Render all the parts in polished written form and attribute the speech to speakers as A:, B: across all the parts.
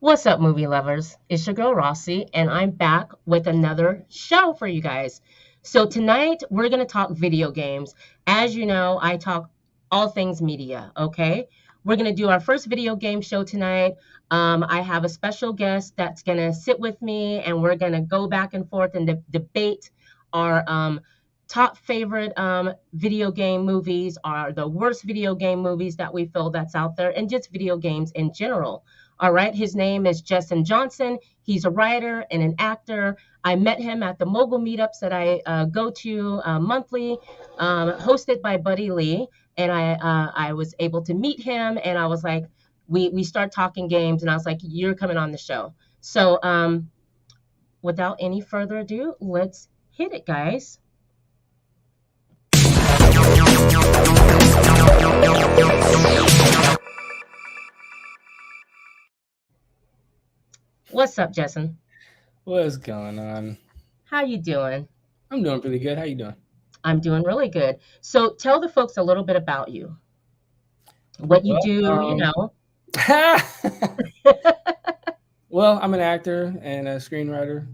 A: What's up, movie lovers? It's your girl Rossie, and I'm back with another show for you guys. So, tonight we're going to talk video games. As you know, I talk all things media, okay? We're going to do our first video game show tonight. I have a special guest that's going to sit with me, and we're going to go back and forth and debate our top favorite video game movies, are the worst video game movies that we feel that's out there, and just video games in general. All right, his name is Jeson Johnson. He's a writer and an actor. I met him at the mogul meetups that I go to monthly, hosted by Buddy Lee, and I was able to meet him, and I was like, we start talking games, and I was like, you're coming on the show. So without any further ado, let's hit it, guys. What's up, Jeson?
B: What's going on?
A: How you doing?
B: I'm doing pretty good. How you doing?
A: I'm doing really good. So tell the folks a little bit about you, what you
B: Well,
A: do,
B: well, I'm an actor and a screenwriter,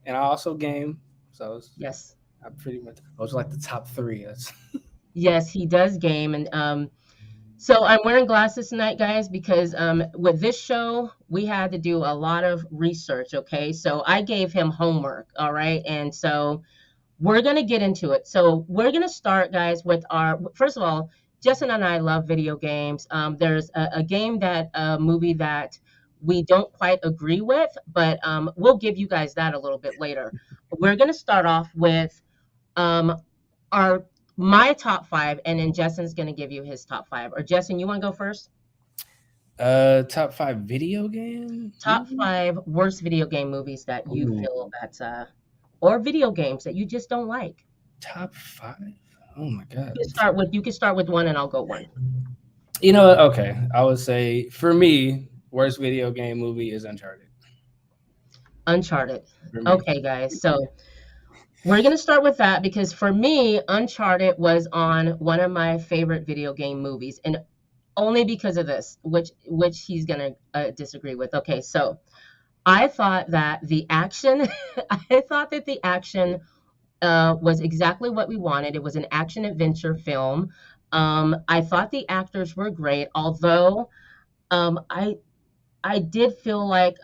B: and I also game. So
A: Yes.
B: I pretty much those are like the top three.
A: Yes, he does game. And so I'm wearing glasses tonight, guys, because with this show, we had to do a lot of research. Okay. So I gave him homework. All right. And so we're going to get into it. So we're going to start, guys, with first of all, Justin and I love video games. There's a game a movie that we don't quite agree with, but we'll give you guys that a little bit later. We're going to start off with um, our my top five, and then Justin's going to give you his top five. Or Justin, you want to go first?
B: Top five video game.
A: Top five worst video game movies that you feel that's or video games that you just don't like.
B: Top five. Oh my god.
A: You can start with one, and I'll go one.
B: You know what? Okay, I would say for me, worst video game movie is Uncharted.
A: Uncharted. Okay, guys. So we're going to start with that because for me, Uncharted was on one of my favorite video game movies, and only because of this, which he's going to disagree with. Okay, so I thought that the action, was exactly what we wanted. It was an action adventure film. I thought the actors were great, although I did feel like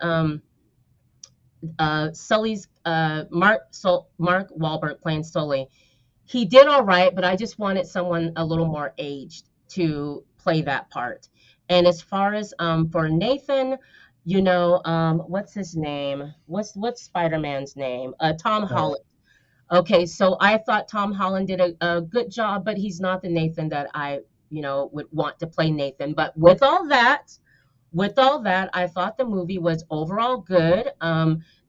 A: Sully's Mark Wahlberg playing Sully. He did all right, but I just wanted someone a little more aged to play that part. And as far as for Nathan, what's his name? What's Spider-Man's name? Tom Holland. Okay, so I thought Tom Holland did a good job, but he's not the Nathan that I, would want to play Nathan. But with all that, I thought the movie was overall good.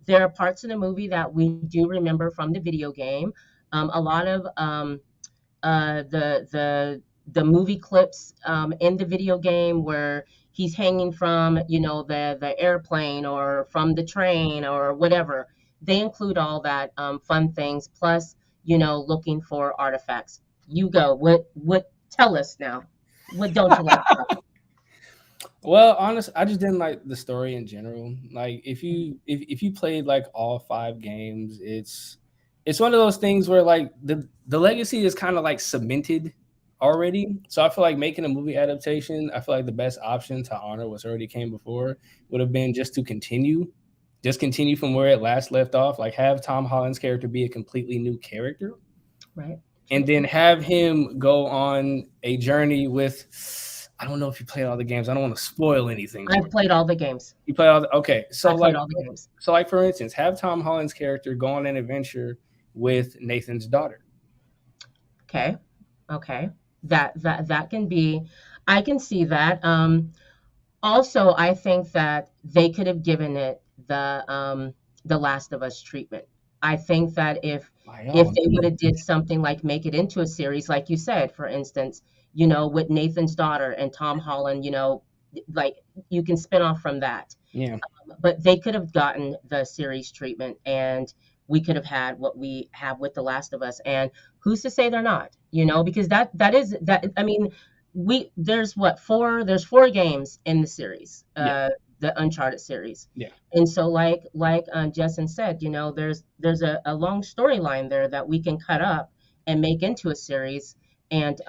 A: There are parts of the movie that we do remember from the video game. A lot of the movie clips in the video game where he's hanging from, the airplane or from the train or whatever. They include all that fun things, plus, looking for artifacts. You go. What? Tell us now. What don't you like?
B: Well, honestly, I just didn't like the story in general. Like, if you played like all five games, it's one of those things where like the legacy is kind of like cemented already. So I feel like making a movie adaptation, I feel like the best option to honor what's already came before would have been just continue from where it last left off. Like have Tom Holland's character be a completely new character,
A: right?
B: And then have him go on a journey with. I don't know if you played all the games. I don't want to spoil anything.
A: I've played all the games.
B: You played all okay. So
A: I played all the games.
B: So like for instance, have Tom Holland's character go on an adventure with Nathan's daughter.
A: Okay. That can be. I can see that. Also, I think that they could have given it the Last of Us treatment. I think that if they would have did something like make it into a series, like you said, for instance, with Nathan's daughter and Tom Holland, like you can spin off from that.
B: Yeah.
A: But they could have gotten the series treatment, and we could have had what we have with The Last of Us. And who's to say they're not? Because that is. I mean, there's four games in the series.
B: Yeah.
A: the Uncharted series.
B: Yeah.
A: And so, like Jeson said, you know, there's a long storyline there that we can cut up and make into a series and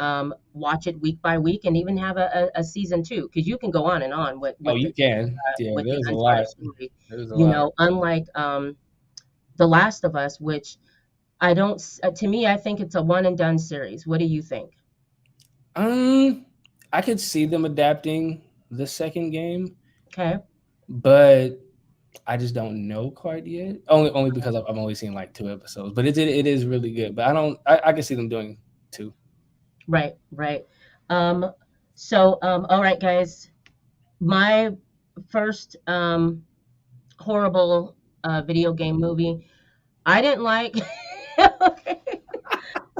A: watch it week by week, and even have a season two, because you can go on and on
B: Oh, you can. Yeah,
A: with the
B: there's a
A: Uncharted
B: lot.
A: story.
B: There's a
A: You
B: lot.
A: know, unlike The Last of Us, which I don't. To me, I think it's a one and done series. What do you think?
B: Um, I could see them adapting the second game,
A: Okay,
B: but I just don't know quite yet. Only because I've only seen like 2 episodes, but it is really good. But I don't. I can see them doing two.
A: right, right. Um, all right, guys. My first horrible video game movie. I didn't like. Okay.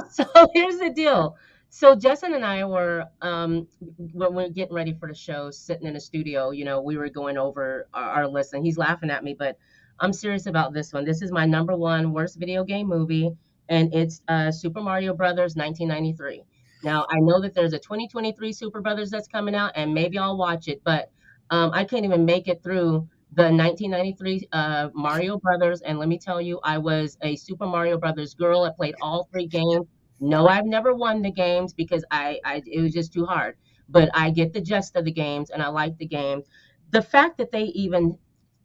A: So here's the deal. So Justin and I were when we are getting ready for the show, sitting in the studio, you know, we were going over our list, and he's laughing at me, but I'm serious about this one. This is my number one worst video game movie, and it's Super Mario Brothers 1993. Now I know that there's a 2023 Super Brothers that's coming out, and maybe I'll watch it, but I couldn't even make it through the 1993 Mario Brothers, and let me tell you, I was a Super Mario Brothers girl. I played all three games. No, I've never won the games because I it was just too hard. But I get the gist of the games and I like the games. The fact that they even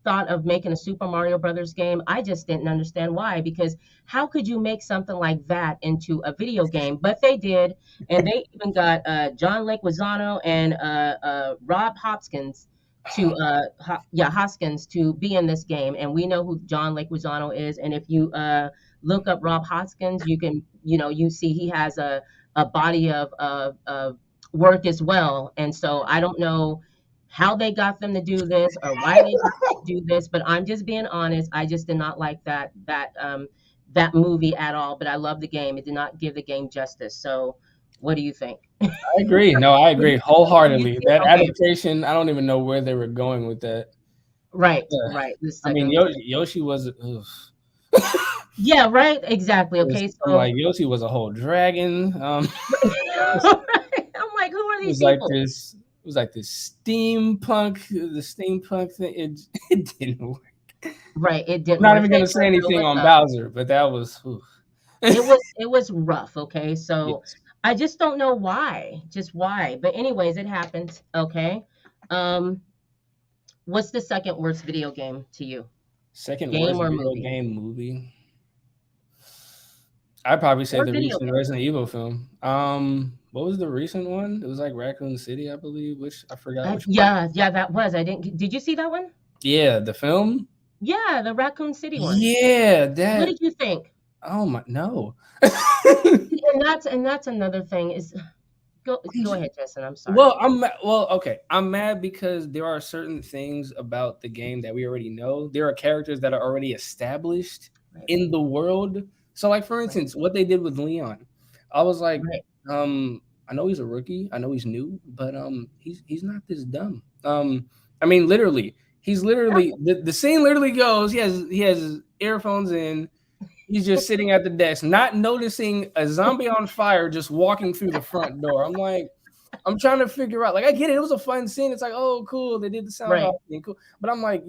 A: thought of making a Super Mario Brothers game, I just didn't understand why. Because how could you make something like that into a video game? But they did, and they even got John Leguizamo and Rob Hopkins to Hoskins to be in this game, and we know who John Leguizamo is. And if you look up Rob Hoskins, you can, you know, you see he has a body of work as well. And so I don't know how they got them to do this or why they got them to do this, but I'm just being honest. I just did not like that movie at all. But I love the game. It did not give the game justice. So what do you think?
B: I agree. No, I agree
A: You
B: wholeheartedly.
A: see?
B: That
A: Okay,
B: adaptation, I don't even know where they were going with that.
A: right,
B: Uh,
A: right. The
B: I mean,
A: second,
B: Yoshi was. Ugh.
A: yeah, right, exactly. Okay,
B: I'm
A: so
B: like Yoshi was a whole dragon. It
A: I'm like, who are these
B: was like
A: people?
B: this. It was like this steampunk. The steampunk thing. It didn't work.
A: Right, it
B: I'm
A: didn't
B: not
A: work.
B: even
A: They
B: gonna say
A: tried to go
B: anything
A: with
B: on Bowser, but that was. Oof.
A: it was rough. Okay, so
B: Yes.
A: I just don't know why, just why. But anyways, it happened. Okay, um, what's the second worst video game to you?
B: Second
A: Game
B: worst
A: or
B: video
A: movie
B: game movie. I'd probably say
A: or
B: the
A: video
B: recent
A: game?
B: Resident Evil film. What was the recent one? It was like Raccoon City, I believe. Which I forgot which one.
A: Yeah, yeah, that was. I didn't. Did you see that one?
B: Yeah, the film.
A: Yeah, the Raccoon City one.
B: Yeah,
A: What
B: that.
A: did you think?
B: Oh my no.
A: And that's another thing is go ahead, Justin. I'm sorry.
B: Okay. I'm mad because there are certain things about the game that we already know. There are characters that are already established
A: Right,
B: in the world. So, like for
A: right,
B: instance, what they did with Leon, I was like,
A: right.
B: I know he's a rookie, I know he's new, but he's not this dumb. I mean, literally, he's literally the scene literally goes. He has his earphones in. He's just sitting at the desk, not noticing a zombie on fire just walking through the front door. I'm like, I'm trying to figure out. Like, I get it. It was a fun scene. It's like, oh, cool. They did the sound
A: Right,
B: off thing, cool. But I'm like,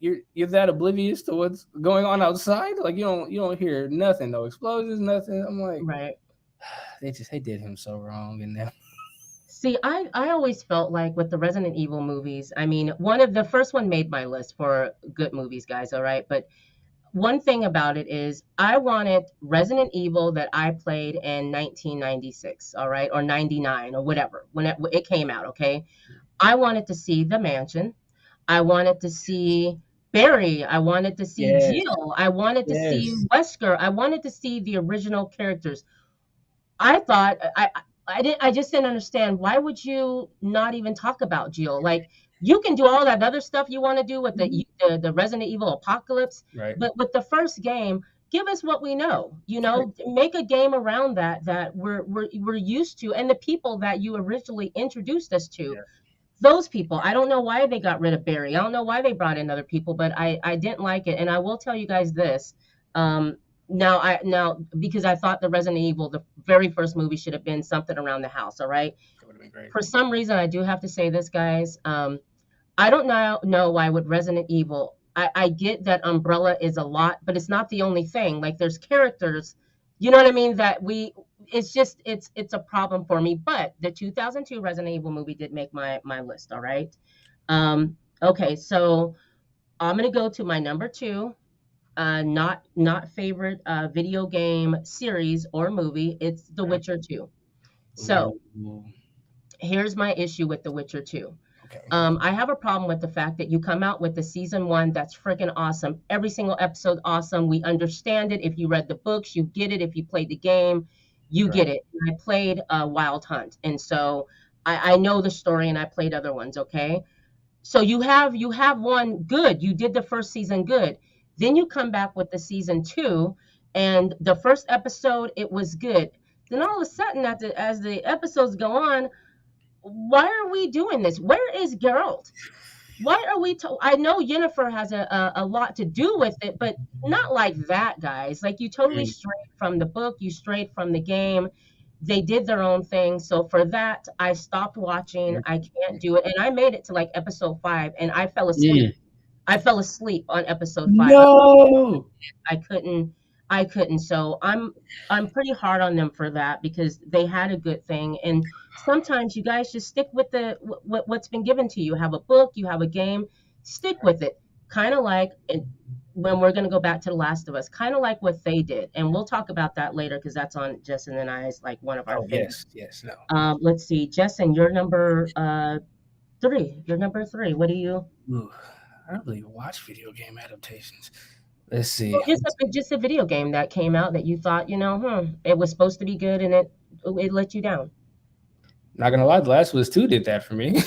B: you're that oblivious to what's going on outside. Like, you don't hear nothing, no explosions, nothing. I'm like,
A: right.
B: they did him so wrong. And then
A: See, I always felt like with the Resident Evil movies, I mean, one of the first one made my list for good movies, guys, all right? But one thing about it is I wanted Resident Evil that I played in 1996, all right, or 99 or whatever, when it came out, okay? I wanted to see the mansion. I wanted to see Barry. I wanted to see
B: yes,
A: Jill. I wanted to see
B: yes,
A: Wesker. I wanted to see the original characters. I thought I didn't I just didn't understand why would you not even talk about Jill? Like you can do all that other stuff you want to do with
B: mhm,
A: the Resident Evil Apocalypse,
B: right,
A: but with the first game, give us what we know. You
B: right,
A: know, make a game around that we're used to, and the people that you originally introduced us to,
B: yeah.
A: those people. I don't know why they got rid of Barry. I don't know why they brought in other people, but I didn't like it. And I will tell you guys this. Um, now because I thought the Resident Evil, the very first movie, should have been something around the house. All right.
B: That would have been great.
A: For some reason, I do have to say this, guys. I don't know why with Resident Evil. I get that Umbrella is a lot, but it's not the only thing. Like there's characters, you know what I mean, that we it's just it's a problem for me. But the 2002 Resident Evil movie did make my list, all right? Okay, so I'm gonna go to my number two, not favorite video game series or movie. It's The Witcher 2. So
B: Ooh,
A: here's my issue with The Witcher 2.
B: okay.
A: I have a problem with the fact that you come out with the season one that's freaking awesome. Every single episode awesome. We understand it. If you read the books, you get it. If you played the game, you
B: Right.
A: get it. I played Wild Hunt, and so I know the story, and I played other ones. Okay, so you have one good. You did the first season good. Then you come back with the season two, and the first episode it was good. Then all of a sudden, as the episodes go on, why are we doing this? Where is Geralt? Why are we? I know Yennefer has a lot to do with it, but not like that, guys. Like you totally
B: Mm,
A: strayed from the book, you strayed from the game. They did their own thing. So for that, I stopped watching. I can't do it, and I made it to like episode five, and I fell asleep.
B: mm.
A: I fell asleep on episode five.
B: No.
A: I couldn't I couldn't. So I'm pretty hard on them for that because they had a good thing. And sometimes you guys just stick with what's been given to you. Have a book, you have a game, stick with it. Kind of like when we're going to go back to The Last of Us, kind of like what they did. And we'll talk about that later because that's on Jeson and I's like one of our
B: Oh
A: favorites.
B: yes, yes, no.
A: Let's see, Jeson, you're number three. You're number three. What do you?
B: Ooh, I don't really watch video game adaptations. Let's see.
A: Well, just a video game that came out that you thought, it was supposed to be good and it let you down.
B: Not gonna lie, The Last of Us 2 did that for me.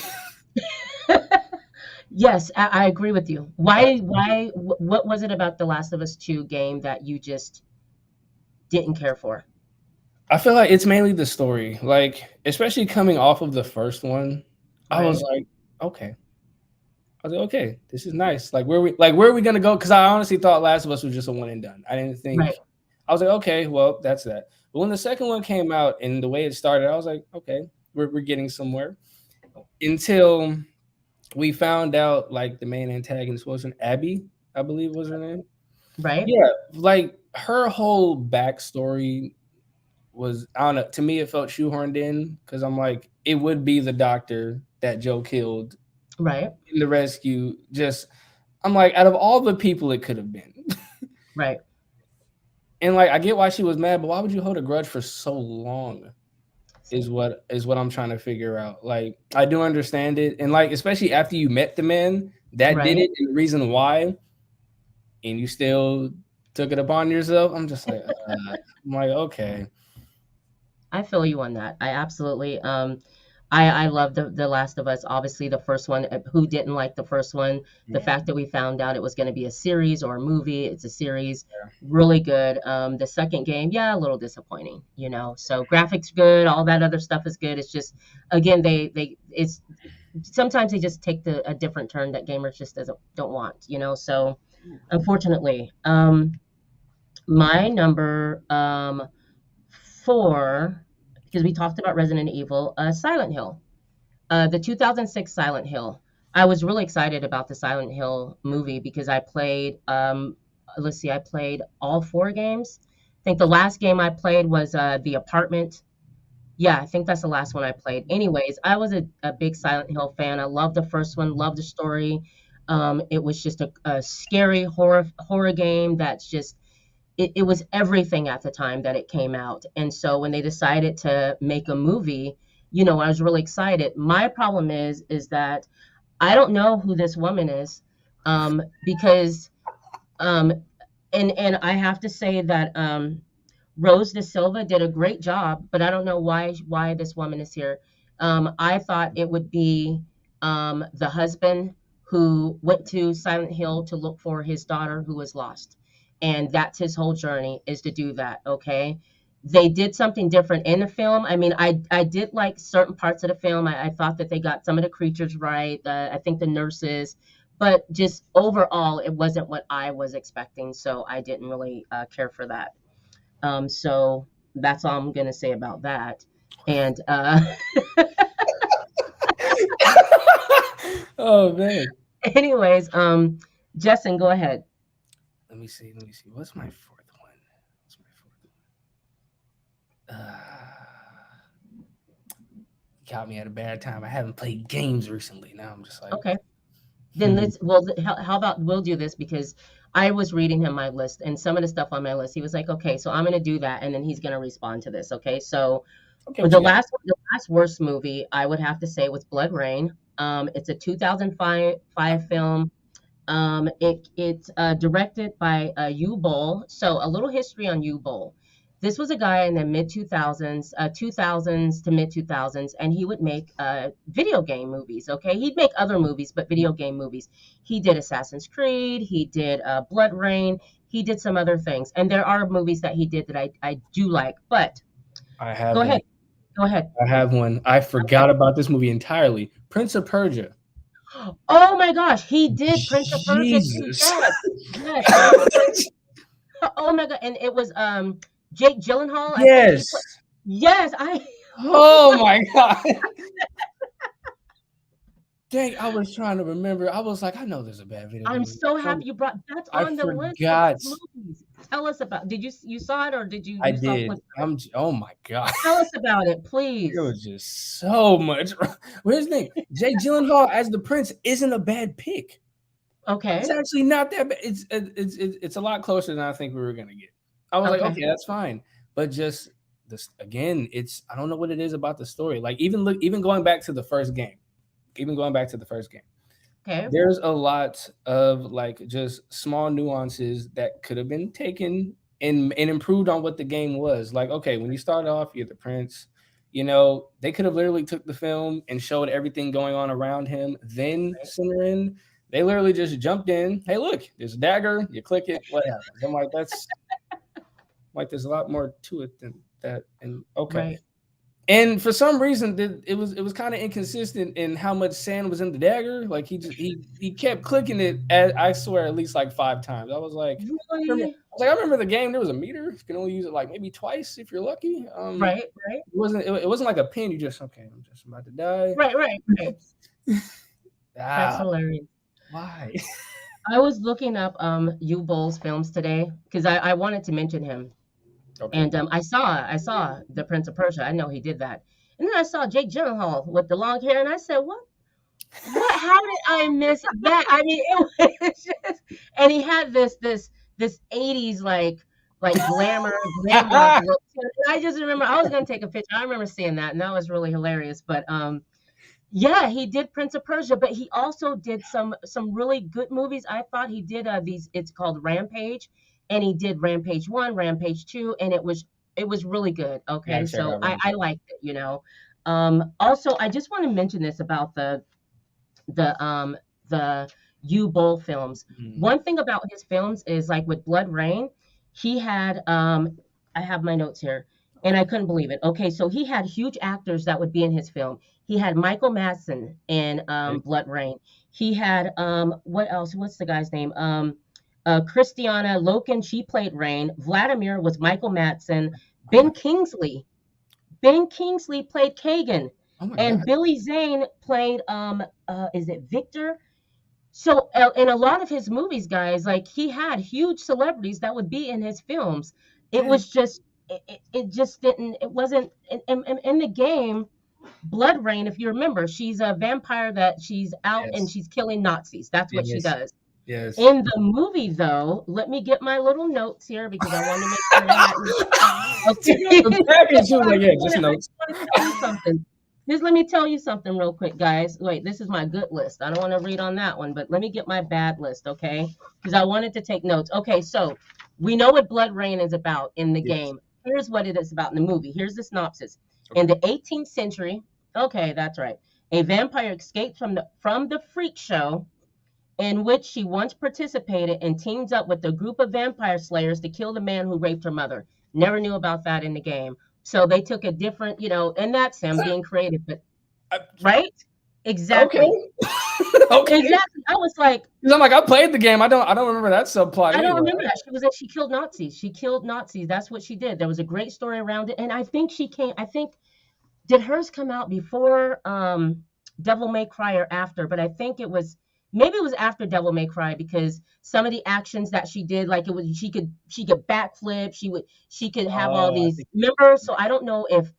A: Yes, I agree with you. What was it about The Last of Us 2 game that you just didn't care for?
B: I feel like it's mainly the story. Like, especially coming off of the first one, I was
A: Right,
B: like, okay. I was like, okay, this is nice. Like where are we gonna go? Because I honestly thought Last of Us was just a one and done. I didn't think
A: right,
B: I was like, okay, well, that's that. But when the second one came out and the way it started, I was like, okay, we're getting somewhere. Until we found out like the main antagonist wasn't Abby, I believe was her name.
A: right,
B: Yeah, like her whole backstory was I don't know. To me, it felt shoehorned in because I'm like, it would be the doctor that Joe killed
A: right,
B: in the rescue. Just I'm like, out of all the people it could have been,
A: right.
B: and like I get why she was mad, but why would you hold a grudge for so long?
A: See,
B: Is what I'm trying to figure out. Like I do understand it, and like especially after you met the man that did
A: right.
B: it and the reason why, and you still took it upon yourself. I'm just like, I'm like, okay,
A: I feel you on that. I absolutely I love the Last of Us. Obviously the first one. Who didn't like the first one? The
B: yeah,
A: fact that we found out it was going to be a series or a movie. It's a series.
B: yeah.
A: Really good. The second game, yeah, a little disappointing, So graphics good, all that other stuff is good. It's just again they it's sometimes they just take a different turn that gamers just doesn't don't want. So unfortunately, my number four, because we talked about Resident Evil, Silent Hill, the 2006 Silent Hill. I was really excited about the Silent Hill movie because I played, let's see, I played all four games. I think the last game I played was The Apartment. Yeah, I think that's the last one I played. Anyways, I was a big Silent Hill fan. I loved the first one, loved the story. It was just a scary horror game that's just it was everything at the time that it came out. And so when they decided to make a movie, I was really excited. My problem is that I don't know who this woman is, because um, and I have to say that Rose De Silva did a great job, but I don't know why this woman is here. I thought it would be the husband who went to Silent Hill to look for his daughter who was lost, and that's his whole journey is to do that. Okay, they did something different in the film. I mean, I did like certain parts of the film. I thought that they got some of the creatures right. I think the nurses. But just overall, it wasn't what I was expecting, so I didn't really care for that. So that's all I'm gonna say about that. And
B: Oh man.
A: Anyways, Jeson, go ahead.
B: Let me see. Let me see. What's my fourth one? What's my fourth one? Caught me at a bad time. I haven't played games recently. Now I'm just like,
A: Okay. Then
B: hmm.
A: let's, well, how about we'll do this because I was reading him my list and some of the stuff on my list. He was like, okay, so I'm going to do that. And then he's going to respond to this. Okay. So
B: Okay, what you got?
A: the last worst movie I would have to say was Blood Rain. It's a 2005 film. It's directed by U Bowl. So a little history on U Bowl. This was a guy in the mid 2000s, 2000s to mid 2000s, and he would make video game movies. Okay, he'd make other movies, but video game movies. He did Assassin's Creed. He did Blood Rain. He did some other things, and there are movies that he did that I do like. But
B: I
A: go
B: have
A: ahead,
B: one.
A: go ahead.
B: I have one. I
A: Okay.
B: forgot about this movie entirely. Prince of Persia.
A: Oh my gosh, he did Prince of Persia too.
B: Jesus.
A: Yes, yes, Prince of Persia. Oh my god, and it was Jake Gyllenhaal. I think he played.
B: Yes.
A: Yes, I.
B: Oh my god. Dang, I was trying to remember. I was like, I know there's a bad video
A: I'm
B: game.
A: so happy you brought. That's
B: I
A: on the list of
B: forgot.
A: movies. Tell us about. Did you saw it or did
B: I
A: you saw
B: did.
A: clips of it?
B: Oh my god.
A: Tell us about it,
B: There
A: please.
B: was just so much. Where's his name? Jake Gyllenhaal as the prince isn't a bad pick. It's
A: Okay,
B: actually not that bad. It's a lot closer than I think we were gonna get. I was like,
A: okay,
B: okay, that's fine. But just this again, it's I don't know what it is about the story. Like even going back to the first game, even going back to the first game,
A: okay.
B: there's a lot of like just small nuances that could have been taken and improved on what the game was. Like, okay, when you start off, you're the prince. You know, they could have literally took the film and showed everything going on around him, then
A: Right.
B: center in. They literally just jumped in. Hey, look, there's a dagger. You click it. What happens? I'm like, that's like there's a lot more to it than that. And okay,
A: Right.
B: and for some reason, it was kind of inconsistent in how much sand was in the dagger. Like he kept clicking it. I swear, at least like 5 times.
A: Really?
B: I remember the game. There was a meter. You can only use it like maybe twice if you're lucky.
A: Right. Right.
B: It wasn't like a pin. You just okay. I'm just about to die.
A: Right. Right. Right. That's
B: Ah,
A: hilarious.
B: why?
A: I was looking up U Bowl's films today because I wanted to mention him.
B: Okay.
A: And I saw the Prince of Persia. I know he did that. And then I saw Jake Gyllenhaal with the long hair, and I said, "What? What? How did I miss that?" I mean, it was just, and he had this 80s like glamour glam rock look. And I just remember I was gonna take a picture. I remember seeing that, and that was really hilarious. But yeah, he did Prince of Persia, but he also did some really good movies. I thought he did these. It's called Rampage, and he did Rampage 1, Rampage 2, and it was really good.
B: Yeah, I
A: Okay,
B: check
A: so
B: out
A: I
B: Rampage.
A: liked it. Also, I just want to mention this about the U Bowl films.
B: Mhm.
A: One thing about his films is like with Blood Rain, he had I have my notes here and I
B: Okay.
A: couldn't believe it. Okay, so he had huge actors that would be in his film. He had Michael Madsen in
B: Okay.
A: Blood Rain. He had what else? What's the guy's name? Christiana Loken, she played Rain. Vladimir was Michael Madsen.
B: Oh my.
A: Ben Kingsley. Ben Kingsley played Kagan.
B: Oh my
A: And
B: god.
A: Billy Zane played is it Victor? So in a lot of his movies, guys, like he had huge celebrities that would be in his films. It
B: Dang.
A: was just it just didn't it wasn't in the game Blood Rain, if you remember, she's a vampire that she's out and
B: Yes.
A: she's killing Nazis. That's what she
B: Yes.
A: does.
B: Yes.
A: In the movie, though, let me get my little notes here because I wanted to make sure I hadn't.
B: Took
A: Okay.
B: out the package. She was like, yeah, just
A: I
B: notes.
A: just want to tell you something. Just let me tell you something real quick, guys. Wait, this is my good list. I don't want to read on that one, but let me get my bad list, okay? Because I wanted to take notes. Okay, so we know what Blood Rain is about in the
B: Yes.
A: game. Here's what it is about in the movie. Here's the synopsis. In
B: Okay.
A: the 18th century, okay, that's right. A vampire escapes from the freak show in which she once participated and teams up with a group of vampire slayers to kill the man who raped her mother. Never knew about that in the game. So they took a different, and that's him being creative, but
B: I-
A: right?
B: okay.
A: Exactly.
B: Okay.
A: Exactly. I was like,
B: 'Cause I'm like, I played the game. I don't remember that subplot
A: I don't
B: anywhere.
A: remember that. She killed Nazis. She killed Nazis. That's what she did. There was a great story around it. And I think did hers come out before Devil May Cry or after, but I think it was maybe it was after Devil May Cry because some of the actions that she did, like it was she could backflip, she could have all
B: Oh, I
A: these
B: think.
A: members. So I don't know if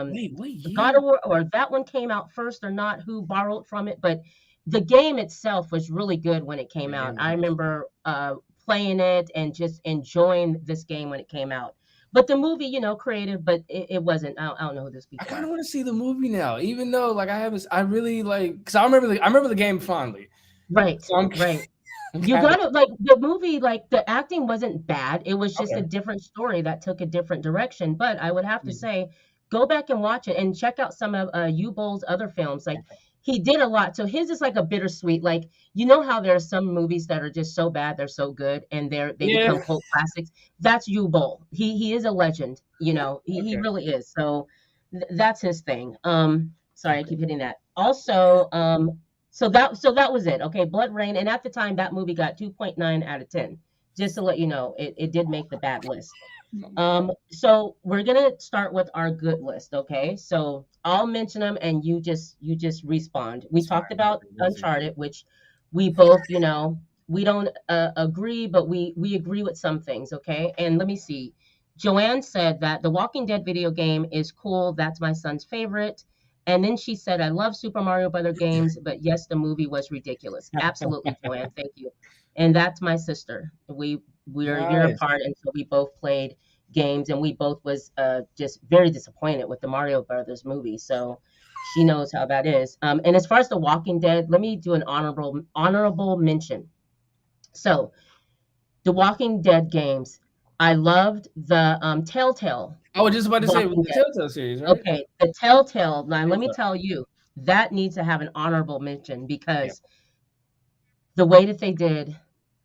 B: Wait, what
A: God
B: year?
A: of War or that one came out first or not, who borrowed from it, but the game itself was really good when it came
B: The
A: out.
B: game was
A: I
B: nice.
A: remember playing it and just enjoying this game when it came out. But the movie, creative, but it wasn't. I don't know who those
B: I
A: people
B: kind of
A: are.
B: want to see the movie now, even though like I haven't. I really like because I remember the game fondly.
A: Right,
B: So I'm,
A: right.
B: I'm
A: You
B: kind of
A: gotta like the movie, like the acting wasn't bad. It was just a
B: okay.
A: different story that took a different direction. But I would have to
B: Mhm.
A: say, go back and watch it and check out some of Bowl's other films. Like he did a lot. So his is like a bittersweet. Like you know how there are some movies that are just so bad they're so good and they
B: Yeah.
A: become cult classics. That's Bowl. He is a legend. He
B: Okay.
A: really is. So that's his thing. Sorry, I
B: Okay.
A: keep hitting that. Also, so that was it. Okay, Blood Rain, and at the time that movie got 2.9 out of 10. Just to let you know, it did make the bad list.
B: Oh my god.
A: So we're gonna start with our good list, okay? So I'll mention them and you just respond. We
B: It's
A: talked
B: fine.
A: about
B: Let's see.
A: Uncharted, which we both, we don't agree, but we agree with some things, okay? And let me see. Joanne said that the Walking Dead video game is cool. That's my son's favorite. And then she said, I love Super Mario Brother games, but yes, the movie was ridiculous. Absolutely, Joanne. Thank you. And that's my sister. We're a year
B: Nice.
A: apart, and so we both played games, and we both was just very disappointed with the Mario Brothers movie. So she knows how that is. And as far as The Walking Dead, let me do an honorable mention. So The Walking Dead games, I loved the Telltale
B: I was just about to say with
A: Walking
B: the
A: Dead.
B: Telltale series, right?
A: Okay, the Telltale. Now let me
B: Telltale.
A: tell you, that needs to have an honorable mention
B: Yeah.
A: because the way that they did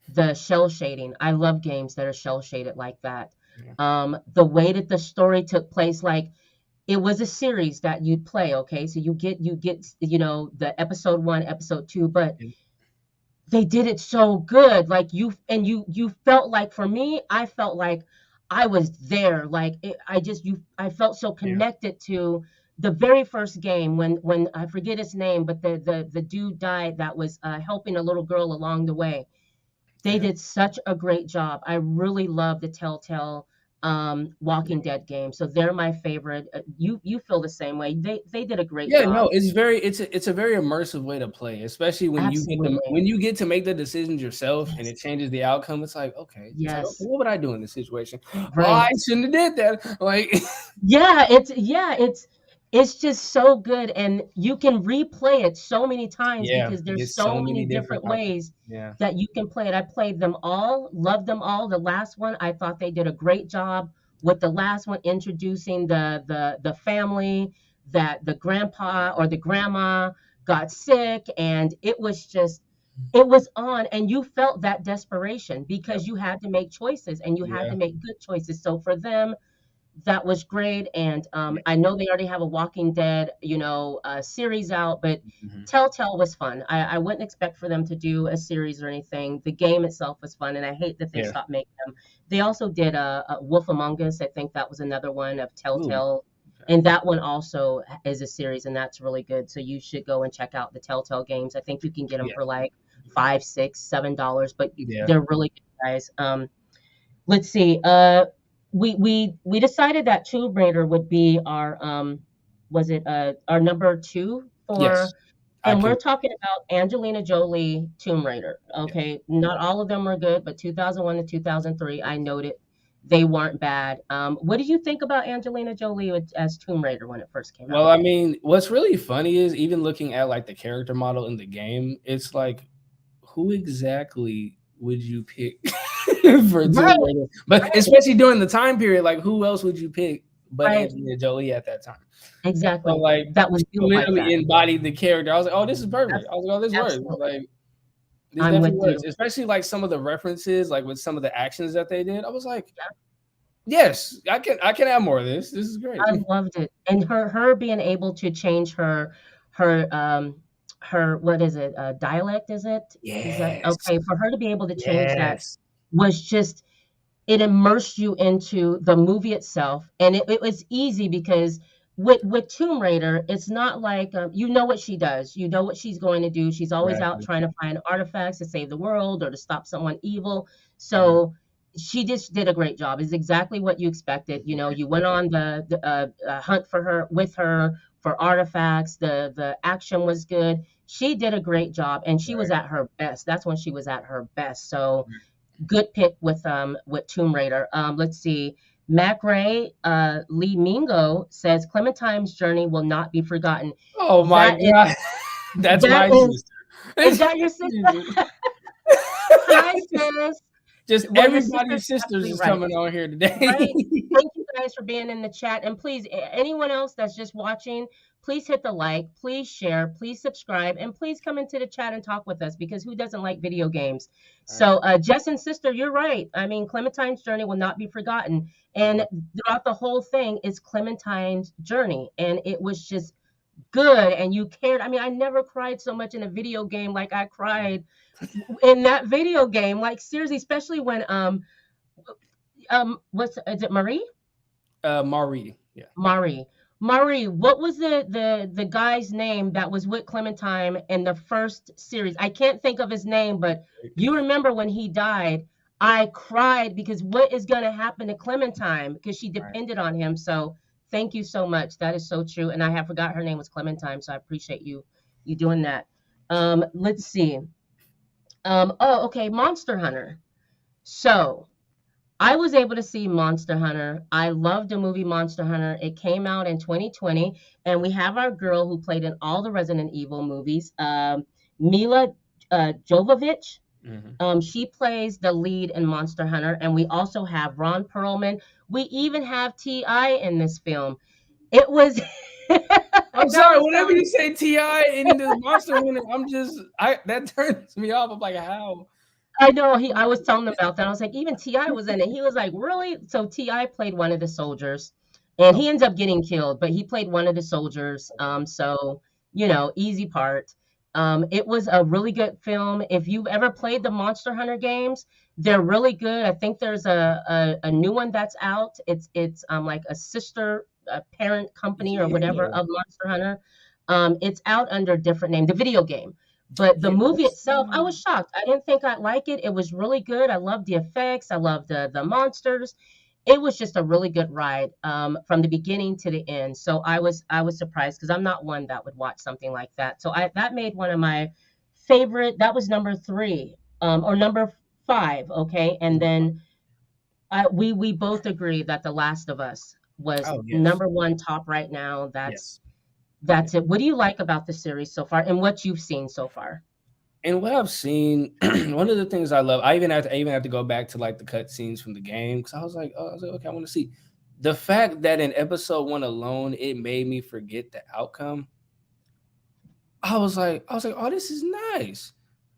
A: the shell shading. I love games that are shell shaded like that.
B: Yeah.
A: The way that the story took place, like it was a series that you'd play. Okay, so you get the episode one, episode two, but
B: Yeah.
A: they did it so good. Like you felt like for me, I felt like I was there. Like I felt so
B: Yeah.
A: connected to the very first game when I forget his name, but the dude died that was helping a little girl along the way. They
B: Yeah.
A: did such a great job. I really love the Telltale Walking Dead game. So they're my favorite. You feel the same way. They did a great
B: Yeah, no,
A: job.
B: it's a very immersive way to play, especially
A: Absolutely.
B: when you get to make the decisions yourself and
A: Yes.
B: it changes the outcome. It's like, okay,
A: Yes.
B: what would I do in this situation? Oh, I
A: Right.
B: shouldn't have did that. Like,
A: Yeah, it's just so good and you can replay it so many times
B: yeah,
A: because
B: you
A: there's
B: get so
A: so
B: many
A: many
B: different
A: different
B: outcomes.
A: ways
B: Yeah,
A: that you can play it. I played them all, loved them all. The last one, I thought they did a great job with the last one introducing the family that the grandpa or the grandma got sick and it was on and you felt that desperation
B: yep,
A: because you had to make choices and you had
B: yeah,
A: to make good choices. So for them that was great. And
B: yeah.
A: I know they already have a Walking Dead, series out, but
B: Mhm.
A: Telltale was fun. I wouldn't expect for them to do a series or anything. The game itself was fun, and I hate that they
B: Yeah.
A: stopped making them. They also did a Wolf Among Us. I think that was another one of
B: Ooh,
A: Telltale.
B: okay.
A: And that one also is a series, and that's really good. So you should go and check out the Telltale games. I think you can get them
B: Yeah,
A: for like $5, $6, $7, but
B: yeah,
A: they're really good, guys. Let's see. We decided that Tomb Raider would be our was it our number two
B: yes.
A: for,
B: I
A: and
B: can.
A: we're talking about Angelina Jolie Tomb Raider.
B: Yeah.
A: Okay, not all of them are good, but 2001 to 2003, I noted they weren't bad. What did you think about Angelina Jolie as Tomb Raider when it first came
B: Well,
A: out?
B: I mean, what's really funny is even looking at like the character model in the game, it's like who exactly would you pick for Tomb
A: Right,
B: Raider? But
A: right,
B: especially during the time period, like who else would you pick but
A: right.
B: Angelina Jolie at that time? So
A: Exactly.
B: like
A: That was
B: she
A: built like
B: literally
A: that.
B: embodied the character. I was like, oh, this is perfect. I
A: Abs-
B: was like, oh, this works.
A: Absolutely.
B: Like this
A: I'm
B: definitely
A: with you.
B: works. Especially like some of the references, like with some of the actions that they did. I was like, yes, I can have more of this. This is great.
A: I loved it. And her being able to change her her what is it? Dialect is it? Is that
B: Yes.
A: okay? For her to be able to change that
B: Yes.
A: was just it immersed you into the movie itself. And it was easy because with Tomb Raider, it's not like you know what she does. You know what she's going to do. She's always out
B: Exactly.
A: trying to find artifacts to save the world or to stop someone evil.
B: Mhm.
A: So she just did a great job. It's exactly what you expected. You know, you went on the hunt for her with her for artifacts. The action was good. She did a great job, and she was
B: Right.
A: at her best. That's when she was at her best. So good pick with Tomb Raider. Let's see. Mac Ray Lee Mingo says Clementine's journey will not be forgotten.
B: Oh my
A: That is
B: god. That's
A: that
B: my
A: is is
B: sister.
A: that your sister? Hi, sis.
B: Just
A: Well, your
B: everybody's
A: sister's
B: sisters
A: absolutely
B: is
A: right.
B: coming on here today.
A: Right? Thank you guys for being in the chat. And please, anyone else that's just watching, please hit the like, please share, please subscribe, and please come into the chat and talk with us because who doesn't like video games?
B: Right.
A: So, Jess and sister, you're right. I mean, Clementine's journey will not be forgotten. And
B: Mhm.
A: throughout the whole thing is Clementine's journey. And it was just good. And you cared. I mean, I never cried so much in a video game like I cried in that video game. Like, seriously, especially when, what's, is it Marie?
B: Marie. Yeah.
A: Mari. Mari, what was the guy's name that was with Clementine in the first series? I can't think of his name, but you remember when he died, I cried because what is going to happen to Clementine because she
B: Right.
A: depended on him. So thank you so much. That is so true. And I have forgot her name was Clementine, so I appreciate you doing that. Let's see. Oh, okay, Monster Hunter. So I was able to see Monster Hunter. I loved the movie Monster Hunter. It came out in 2020, and we have our girl who played in all the Resident Evil movies, Mila Jovovich.
B: Mhm.
A: She plays the lead in Monster Hunter, and we also have Ron Perlman. We even have Ti in this film. It was,
B: I'm
A: and I
B: sorry.
A: was
B: Whenever
A: telling
B: you say Ti in the Monster Hunter, I that turns me off. I'm like, how?
A: I know I was telling him about that. I was like, even Ti was in it. He was like, really? So Ti played one of the soldiers, and
B: Oh,
A: he ends up getting killed, but he played one of the soldiers. So easy part. It was a really good film. If you've ever played the Monster Hunter games, they're really good. I think there's a new one that's out. It's like a sister parent company or whatever
B: yeah,
A: of Monster Hunter. It's out under a different name, the video game. But the
B: yeah.
A: movie
B: That's
A: itself, I was shocked. I didn't think I'd like it. It was really good. I loved the effects. I loved the monsters. It was just a really good ride from the beginning to the end. So I was surprised because I'm not one that would watch something like that. So that made one of my favorite. That was number three or number five. Okay, and then we both agree that The Last of Us was
B: oh yes,
A: number one top right now. That's
B: yes.
A: that's it. What do you like about the series so far and what you've seen so far?
B: And what I've seen, one of the things I love, I even have to go back to like the cut scenes from the game because I was like, okay, I want to see the fact that in episode one alone, it made me forget the outcome. I was like, oh, this is nice.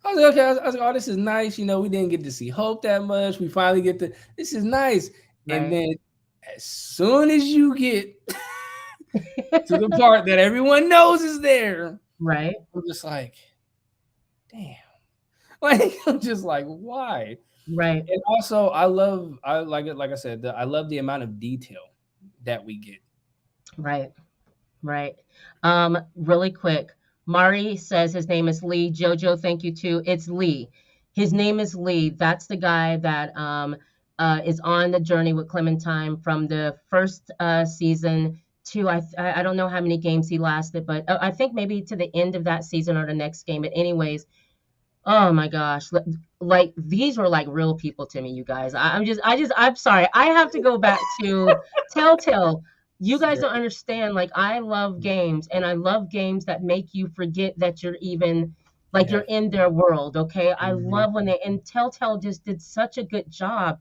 B: I was like, okay, I was like, oh, this is nice. We didn't get to see Hope that much. We finally get to. This is nice. And
A: Right.
B: then as soon as you get to the part that everyone knows is there,
A: Right,
B: I'm just like, damn. Like I'm just like, why?
A: right,
B: And also, I like it. Like I said, I love the amount of detail that we get.
A: right, right. Really quick. Mari says his name is Lee. Jojo, thank you too. It's Lee. His name is Lee. That's the guy that is on the journey with Clementine from the first season to I don't know how many games he lasted, but I think maybe to the end of that season or the next game. But anyways, oh my gosh. Like these were like real people to me, you guys. I'm sorry. I have to go back to Telltale. You guys don't understand. Like I love games and I love games that make you forget that you're even like
B: Yeah.
A: you're in their world. Okay. I
B: Mhm.
A: love when and Telltale just did such a good job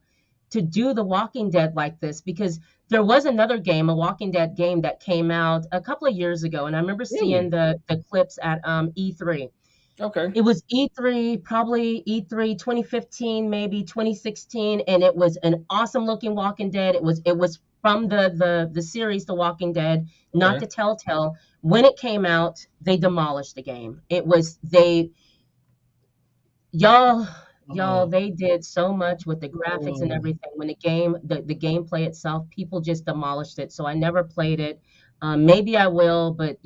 A: to do The Walking Dead like this because there was another game, a Walking Dead game that came out a couple of years ago, and I remember seeing
B: Really?
A: the clips at E3.
B: Okay.
A: It was E3, probably E3 2015, maybe 2016, and it was an awesome looking Walking Dead. It was from the series The Walking Dead, not
B: Okay.
A: the Telltale. When it came out, they demolished the game. It was they y'all y'all
B: Oh.
A: they did so much with the graphics and
B: Oh.
A: everything. When the gameplay itself, people just demolished it. So I never played it. Maybe I will, but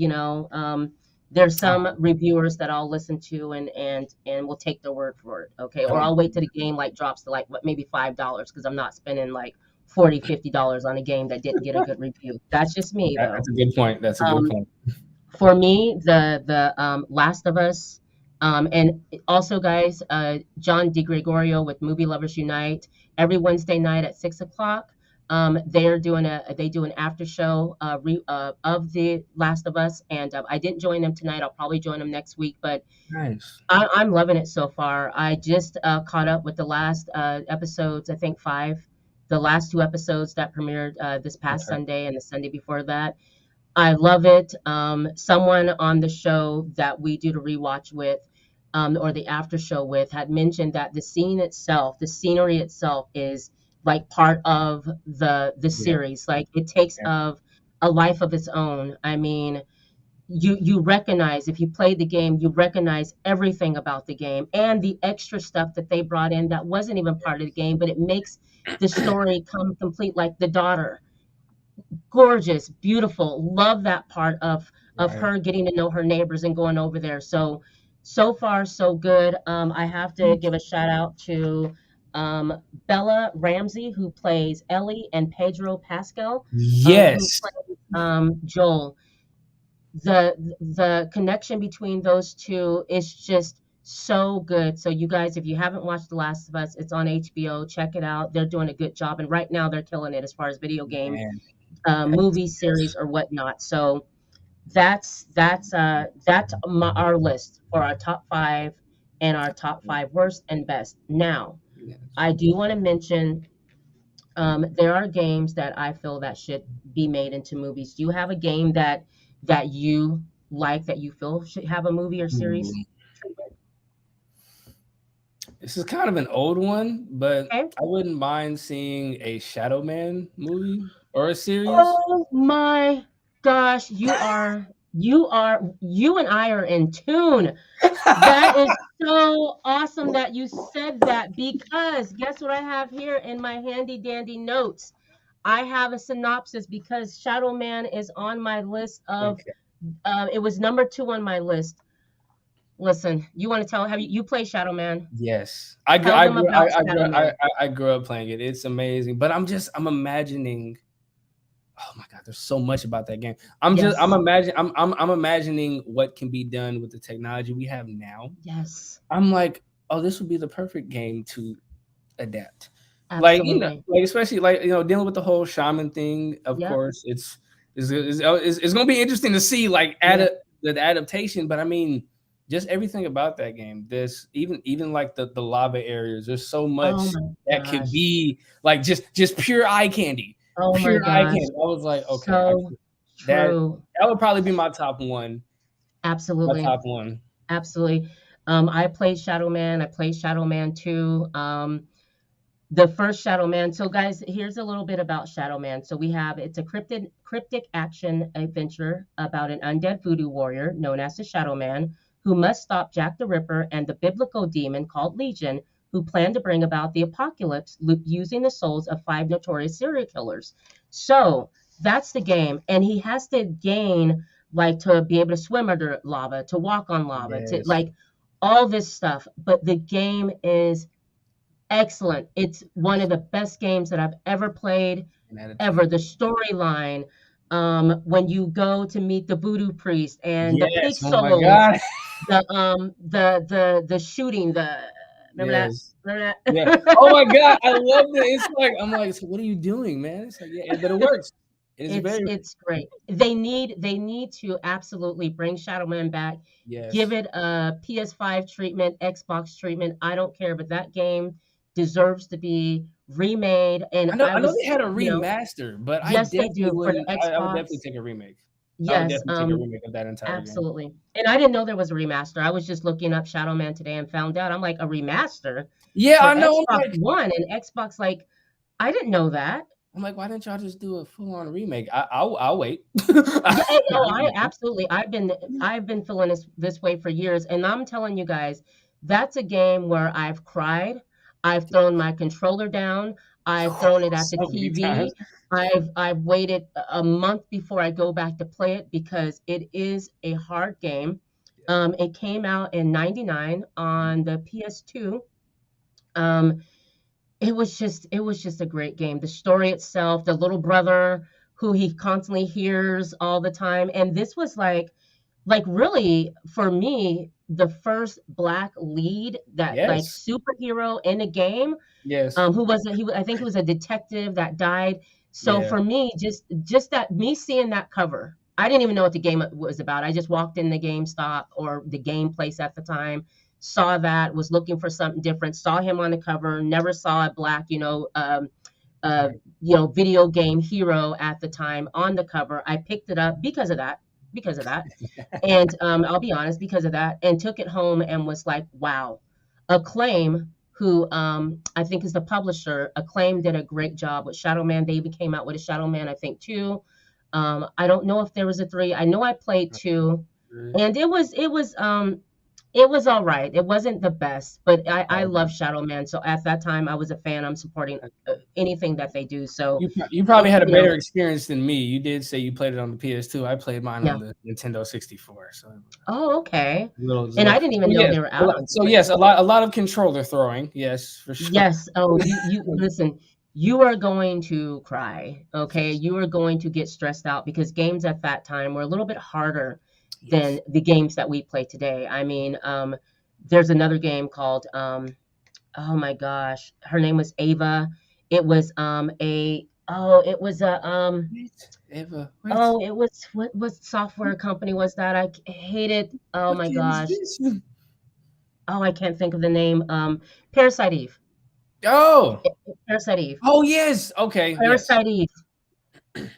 A: there's some
B: Oh,
A: reviewers that I'll listen to and will take their word for it. Okay, or
B: okay.
A: I'll wait till the game like drops to like what maybe $5 because I'm not spending like 40, $50 on a game that didn't get a good review. That's just me though.
B: That's a good point. That's a good
A: Um,
B: point.
A: for me, the Last of Us, and also guys, John DiGregorio with Movie Lovers Unite every Wednesday night at 6 o'clock. They do an after show of the Last of Us, and I didn't join them tonight. I'll probably join them next week, but
B: Nice.
A: I'm loving it so far. I just caught up with the last episodes, I think five, the last two episodes that premiered this past
B: Okay.
A: Sunday and the Sunday before that. I love it. Someone on the show that we do the rewatch with, or the after show with, had mentioned that the scene itself, the scenery itself, is like part of the
B: Yeah.
A: series. Like it takes
B: Yeah.
A: of a life of its own. I mean, you recognize if you played the game, you recognize everything about the game and the extra stuff that they brought in that wasn't even part of the game, but it makes the story come complete. Like the daughter, gorgeous, beautiful. Love that part of
B: Right.
A: her getting to know her neighbors and going over there. So far so good. I have to give a shout out to Bella Ramsey who plays Ellie and Pedro Pascal who
B: Yes.
A: plays Joel. The connection between those two is just so good. So you guys, if you haven't watched The Last of Us, it's on HBO. Check it out. They're doing a good job, and right now they're killing it as far as video game
B: Man.
A: movie
B: Yes.
A: series or whatnot. So that's our list for our top five and our top five worst and best. Now,
B: Yes.
A: I do want to mention there are games that I feel that should be made into movies. Do you have a game that you like that you feel should have a movie or
B: Ooh.
A: series treatment?
B: This is kind of an old one, but
A: Okay.
B: I wouldn't mind seeing a Shadow Man movie or a series.
A: Oh my gosh, you and I are in tune. That is so awesome that you said that because guess what I have here in my handy dandy notes? I have a synopsis because Shadow Man is on my list of
B: Okay.
A: it was number 2 on my list. Listen, you want to tell have you play Shadow Man?
B: Yes.
A: Tell them about Shadow Man.
B: I grew up playing it. It's amazing. But I'm imagining, oh my God, there's so much about that game.
A: Yes.
B: I'm imagining what can be done with the technology we have now.
A: Yes.
B: I'm like, oh, this would be the perfect game to adapt. Like,
A: Absolutely.
B: like especially like dealing with the whole shaman thing. Of
A: Yep.
B: course, it's going to be interesting to see like
A: Yeah.
B: the adaptation. But I mean, just everything about that game. This even like the lava areas. There's so
A: Oh
B: much
A: my
B: that could
A: gosh.
B: be like just pure eye candy,
A: Oh my
B: pure eye
A: gosh.
B: candy. I was like, okay,
A: So
B: that
A: true.
B: that would probably be my top one. My
A: Absolutely.
B: top one.
A: Absolutely. I played Shadow Man. I played Shadow Man 2. The first Shadow Man. So, guys, here's a little bit about Shadow Man. So, it's a cryptic action adventure about an undead voodoo warrior known as the Shadow Man who must stop Jack the Ripper and the biblical demon called Legion, who plan to bring about the apocalypse using the souls of 5 notorious serial killers. So, that's the game. And he has to gain, like, to be able to swim under lava, to walk on lava, to
B: Yes.
A: like all this stuff. But the game is excellent. It's one of the best games that I've ever played,
B: And
A: ever. The
B: adaptation.
A: storyline, when you go to meet the voodoo priest and the pig
B: Yes. Oh my
A: souls,
B: God.
A: the shooting, remember that?
B: Yes.
A: Remember
B: Yeah. Oh my God,
A: that?
B: I love it. It's like I'm like, so what are you doing, man? It's like, yeah, but it works. It's
A: It's
B: very
A: it's great. They need to absolutely bring Shadow Man back. Give
B: yes.
A: it a PS5 treatment, Xbox treatment. I don't care, but that game deserves to be remade. And
B: I know they had a
A: you know,
B: remaster, but I
A: yes, they
B: definitely
A: do for the
B: wouldn't. I would definitely
A: Xbox.
B: take a remake. I would
A: Yes,
B: definitely take a remake of that entire game.
A: absolutely. And I didn't know there was a remaster. I was just looking up Shadow Man today and found out. I'm like, a remaster
B: Yeah,
A: for
B: I know.
A: Xbox One and Xbox. Like, I didn't know that.
B: I'm like, why didn't y'all just do a full on remake? I'll wait.
A: Yeah, I absolutely. I've been feeling this way for years, and I'm telling you guys, that's a game where I've cried, I've thrown my controller down, I've thrown it at the
B: So many
A: TV.
B: times.
A: I've waited a month before I go back to play it because it is a hard game. It came out in '99 on the PS2. Um, it was just a great game. The story itself, the little brother who he constantly hears all the time, and this was like really for me the first black lead that like
B: Yes.
A: superhero in a game.
B: Yes.
A: Who was it? I think it was a detective that died. So
B: Yeah.
A: for me, just that me seeing that cover, I didn't even know what the game was about. I just walked in the GameStop or the game place at the time, saw that, was looking for something different, saw him on the cover, never saw a black, uh,
B: Right.
A: video game hero at the time on the cover. I picked it up because of that, and I'll be honest, because of that, and took it home and was like, wow. Acclaim, who I think is the publisher, Acclaim did a great job with Shadow Man. They even came out with a Shadow Man, I think, two. I don't know if there was a three. I know I played two,
B: Right.
A: and it was all right. It wasn't the best, but I
B: Oh,
A: love Shadow Man. So at that time, I was a fan. I'm supporting anything that they do. So,
B: you probably had a
A: you know,
B: better experience than me. You did say you played it on the PS2. I played mine on
A: yeah.
B: the Nintendo 64. So
A: Oh, okay.
B: little,
A: And
B: little.
A: I didn't
B: So
A: even know
B: yes,
A: they were out on
B: so
A: play.
B: yes, a lot of controller throwing. Yes, for sure.
A: Yes. Oh, you listen, you are going to cry, okay?
B: Yes.
A: You are going to get stressed out because games at that time were a little bit harder than
B: Yes.
A: the games that we play today. I mean, there's another game called oh my gosh, her name was Ava. It was a oh, it was a
B: What? Eva, what?
A: oh, it was what software company was that? Hated. Oh
B: What
A: my
B: game is
A: gosh.
B: this?
A: Oh, I can't think of the name. Parasite Eve.
B: Oh,
A: Parasite Eve.
B: oh yes. Okay, yes.
A: Parasite Eve.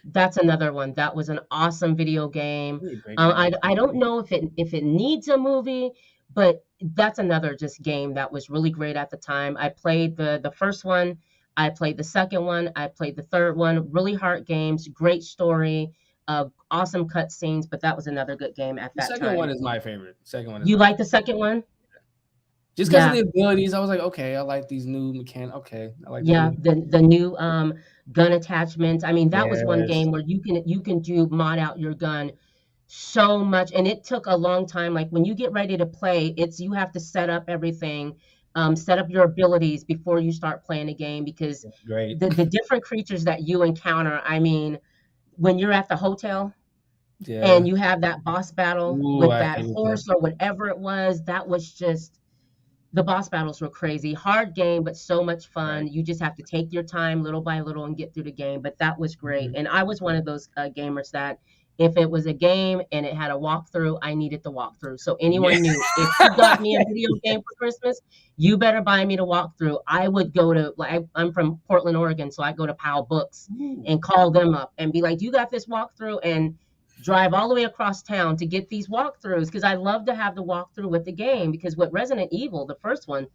A: That's another one. That was an awesome video game.
B: Really great video.
A: I don't know if it needs a movie, but that's another just game that was really great at the time. I played the first one, I played the second one, I played the third one. Really hard games, great story, awesome cutscenes, but that was another good game at
B: The
A: that
B: second one
A: time.
B: is my favorite. Second one is
A: You
B: my
A: like
B: favorite.
A: the second one?
B: Just because of
A: Yeah.
B: the abilities, I was like, okay, I like these new mechanic. Okay, I like the
A: Yeah,
B: new.
A: the new gun attachments. I mean, that was one
B: Yes.
A: game where you can do mod out your gun so much, and it took a long time. Like when you get ready to play, it's you have to set up everything, set up your abilities before you start playing the game because
B: Great.
A: the different creatures that you encounter. I mean, when you're at the hotel and
B: Yeah.
A: you have that boss battle
B: Ooh,
A: with
B: I
A: that
B: hated that.
A: horse or whatever it was, that was just the boss battles were crazy. Hard game, but so much fun.
B: Right.
A: You just have to take your time little by little and get through the game. But that was great.
B: Mhm.
A: And I was one of those gamers that if it was a game and it had a walkthrough, I needed the walkthrough. So
B: Yeah.
A: anyone knew if you got me a video game for Christmas, you better buy me the walkthrough. I would go to, like, I'm from Portland, Oregon. So I go to Powell Books
B: Ooh.
A: and call them up and be like, you got this walkthrough? And drive all the way across town to get these walkthroughs because I love to have the walkthrough with the game because with Resident Evil, the first one,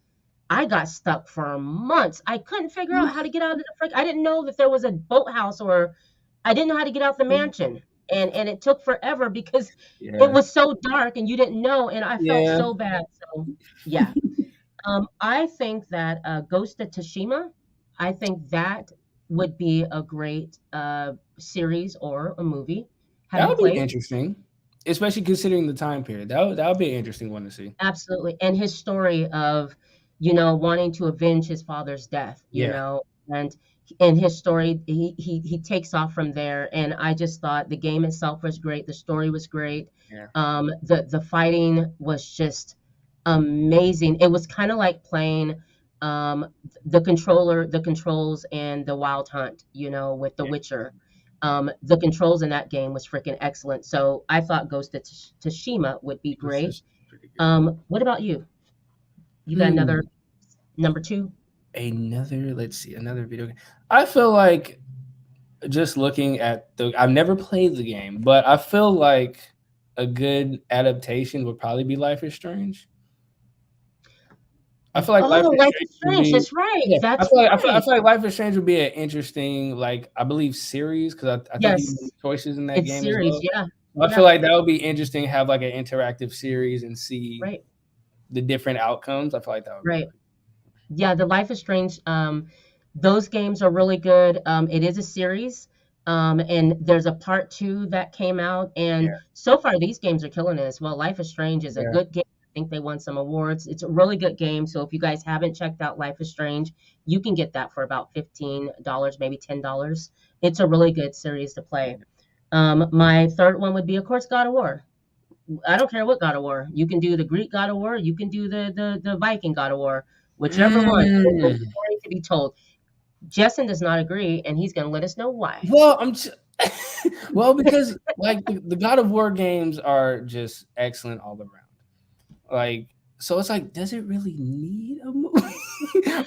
A: I got stuck for months. I couldn't figure out how to get out of the frick. I didn't know that there was a boathouse or I didn't know how to get out the mansion. And it took forever because it
B: Yeah.
A: was so dark and you didn't know and I felt
B: Yeah.
A: so bad. So yeah. I think that Ghost of Tsushima, I think that would be a great series or a movie. Have
B: That
A: you
B: would be
A: played?
B: interesting, especially considering the time period. That would be an interesting one to see.
A: Absolutely. And his story of, wanting to avenge his father's death,
B: Yeah.
A: and in his story, he takes off from there. And I just thought the game itself was great. The story was great.
B: Yeah.
A: The fighting was just amazing. It was kind of like playing the controls and the Wild Hunt, with The
B: Yeah.
A: Witcher. The controls in that game was freaking excellent. So I thought Ghost of Tsushima would be
B: This
A: great.
B: is pretty good.
A: What about you? You got
B: Hmm.
A: another number two?
B: Let's see, another video game. I feel like just looking at I've never played the game, but I feel like a good adaptation would probably be Life is Strange. I feel like Life
A: Oh,
B: is
A: Life
B: Strange
A: is
B: would
A: Strange.
B: be
A: That's right.
B: yeah. I
A: That's
B: feel like I
A: right.
B: feel like Life is Strange would be an interesting, like I believe, series because I think you
A: Yes,
B: make choices in that
A: it's
B: game as
A: series.
B: well.
A: Yeah,
B: I feel
A: yeah,
B: like that would be interesting. Have like an interactive series and see
A: right,
B: the different outcomes. I feel like that would be
A: right.
B: really
A: Yeah, the Life is Strange. Those games are really good. It is a series, and there's a part two that came out. And
B: Yeah,
A: so far, these games are killing it as well. Life is Strange is a
B: yeah.
A: good game. I think they won some awards. It's a really good game. So if you guys haven't checked out Life is Strange, you can get that for about $15, maybe $10. It's a really good series to play. My third one would be, of course, God of War. I don't care what God of War. You can do the Greek God of War. You can do the Viking God of War. Whichever one. There's a
B: Mm.
A: story to be told. Jeson does not agree, and he's going to let us know why.
B: Well, well, because like the God of War games are just excellent all around. Like, so it's like, does it really need a movie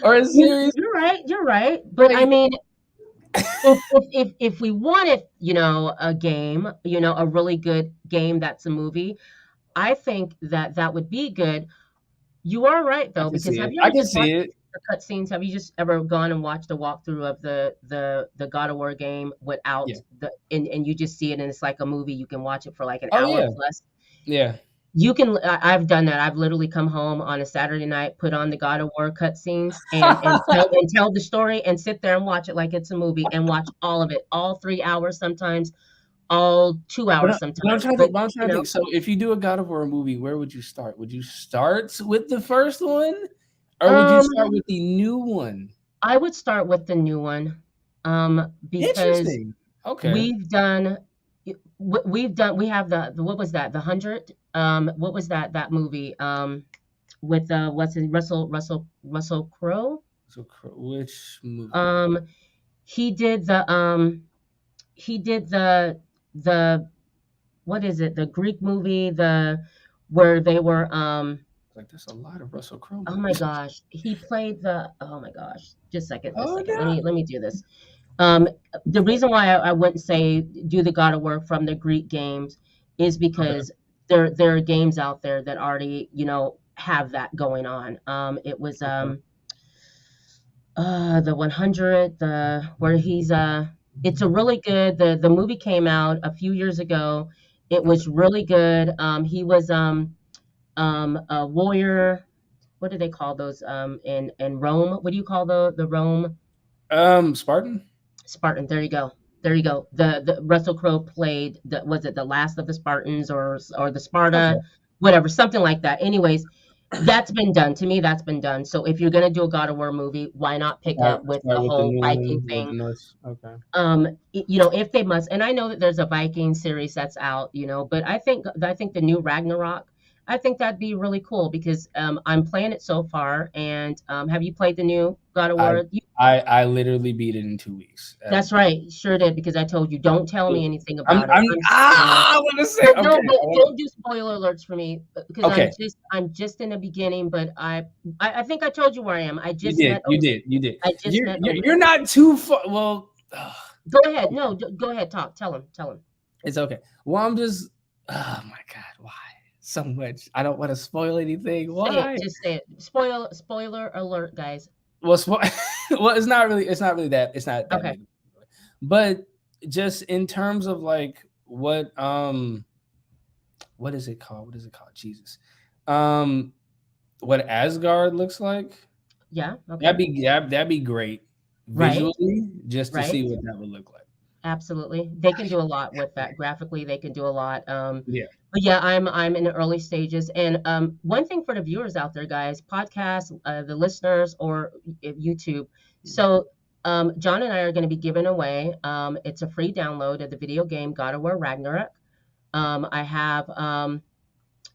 B: or a series?
A: You're right. You're right. But I
B: Like,
A: mean, if we wanted, a game, a really good game that's a movie, I think that that would be good. You are right
B: I
A: though,
B: can
A: because
B: see
A: have
B: it.
A: you
B: I
A: ever
B: can
A: just
B: see
A: watched
B: it.
A: the cutscenes? Have you just ever gone and watched a walkthrough of the God of War game
B: Yeah.
A: without and you just see it and it's like a movie. You can watch it for like an
B: Oh
A: hour
B: yeah.
A: plus.
B: Yeah.
A: You can. I've done that. I've literally come home on a Saturday night, put on the God of War cutscenes, and tell the story, and sit there and watch it like it's a movie, and watch all of it, all 3 hours, sometimes all 2 hours,
B: But I'm
A: sometimes.
B: trying to
A: But
B: think. But I'm trying to think. So, if you do a God of War movie, where would you start? Would you start with the first one, or would you
A: um,
B: start with the new one?
A: I would start with the new one, because
B: Interesting. Okay.
A: we've done. We have the what was that, the 100, what was that movie, with what's his, Russell Crowe.
B: So, which movie?
A: um he did the what is it, the Greek movie, where they were,
B: Like, there's a lot of Russell Crowe
A: oh my
B: movies.
A: gosh, he played the, oh my gosh, just a
B: Oh
A: second, let
B: no.
A: me do this. um the reason why I wouldn't say do the God of War from the Greek games is
B: Okay.
A: because there are games out there that already, have that going on. It was,
B: Okay.
A: the 100, the where he's, it's a really good, the movie came out a few years ago. It
B: Okay.
A: was really good. He was, a warrior. What do they call those, in Rome? What do you call the Rome?
B: Spartan.
A: Spartan. There you go. There you go. The Russell Crowe played, the was it the last of the Spartans, or the
B: Okay.
A: Sparta, whatever, something like that. Anyways, that's been done. To me, that's been done. So if you're gonna do a God of War movie, why not pick up with
B: Start
A: the
B: with the
A: whole
B: new
A: Viking
B: one with
A: thing?
B: the Norse. Okay.
A: If they must, and I know that there's a Viking series that's out, but I think the new Ragnarok, I think that'd be really cool because, I'm playing it so far. And have you played the new God of
B: I
A: War?
B: I literally beat it in 2 weeks.
A: That's right, sure did, because I told you don't tell me anything
B: I'm
A: about it.
B: I'm
A: I'm scared.
B: I want to say
A: But
B: okay.
A: no, but don't do spoiler alerts for me, because I'm
B: Okay.
A: just in the beginning. But I think I told you where I am. I
B: You
A: just
B: did.
A: met
B: You
A: Odin.
B: did. You did.
A: I just
B: You're
A: met
B: you're,
A: Odin.
B: you're not too far. Well,
A: Go ahead. No, go ahead. Talk. Tell him. Tell him.
B: it's okay. Well, I'm just. Oh my god, why so much? I don't want to spoil anything.
A: Say it.
B: Why?
A: Just say it. Spoiler alert, guys.
B: Well, well, it's not really. It's not really that. It's not that
A: Okay.
B: big. But just in terms of like what is it called? What is it called? Jesus. Um, what Asgard looks like?
A: Yeah. Okay.
B: That'd be great
A: Right.
B: visually, just to
A: Right.
B: see what that would look like.
A: Absolutely. They can do a lot with that. Graphically, they can do a lot.
B: Yeah.
A: But yeah, I'm in the early stages. And one thing for the viewers out there, guys, podcasts, the listeners, or YouTube. So John and I are going to be giving away. It's a free download of the video game God of War Ragnarok. Um, I have um,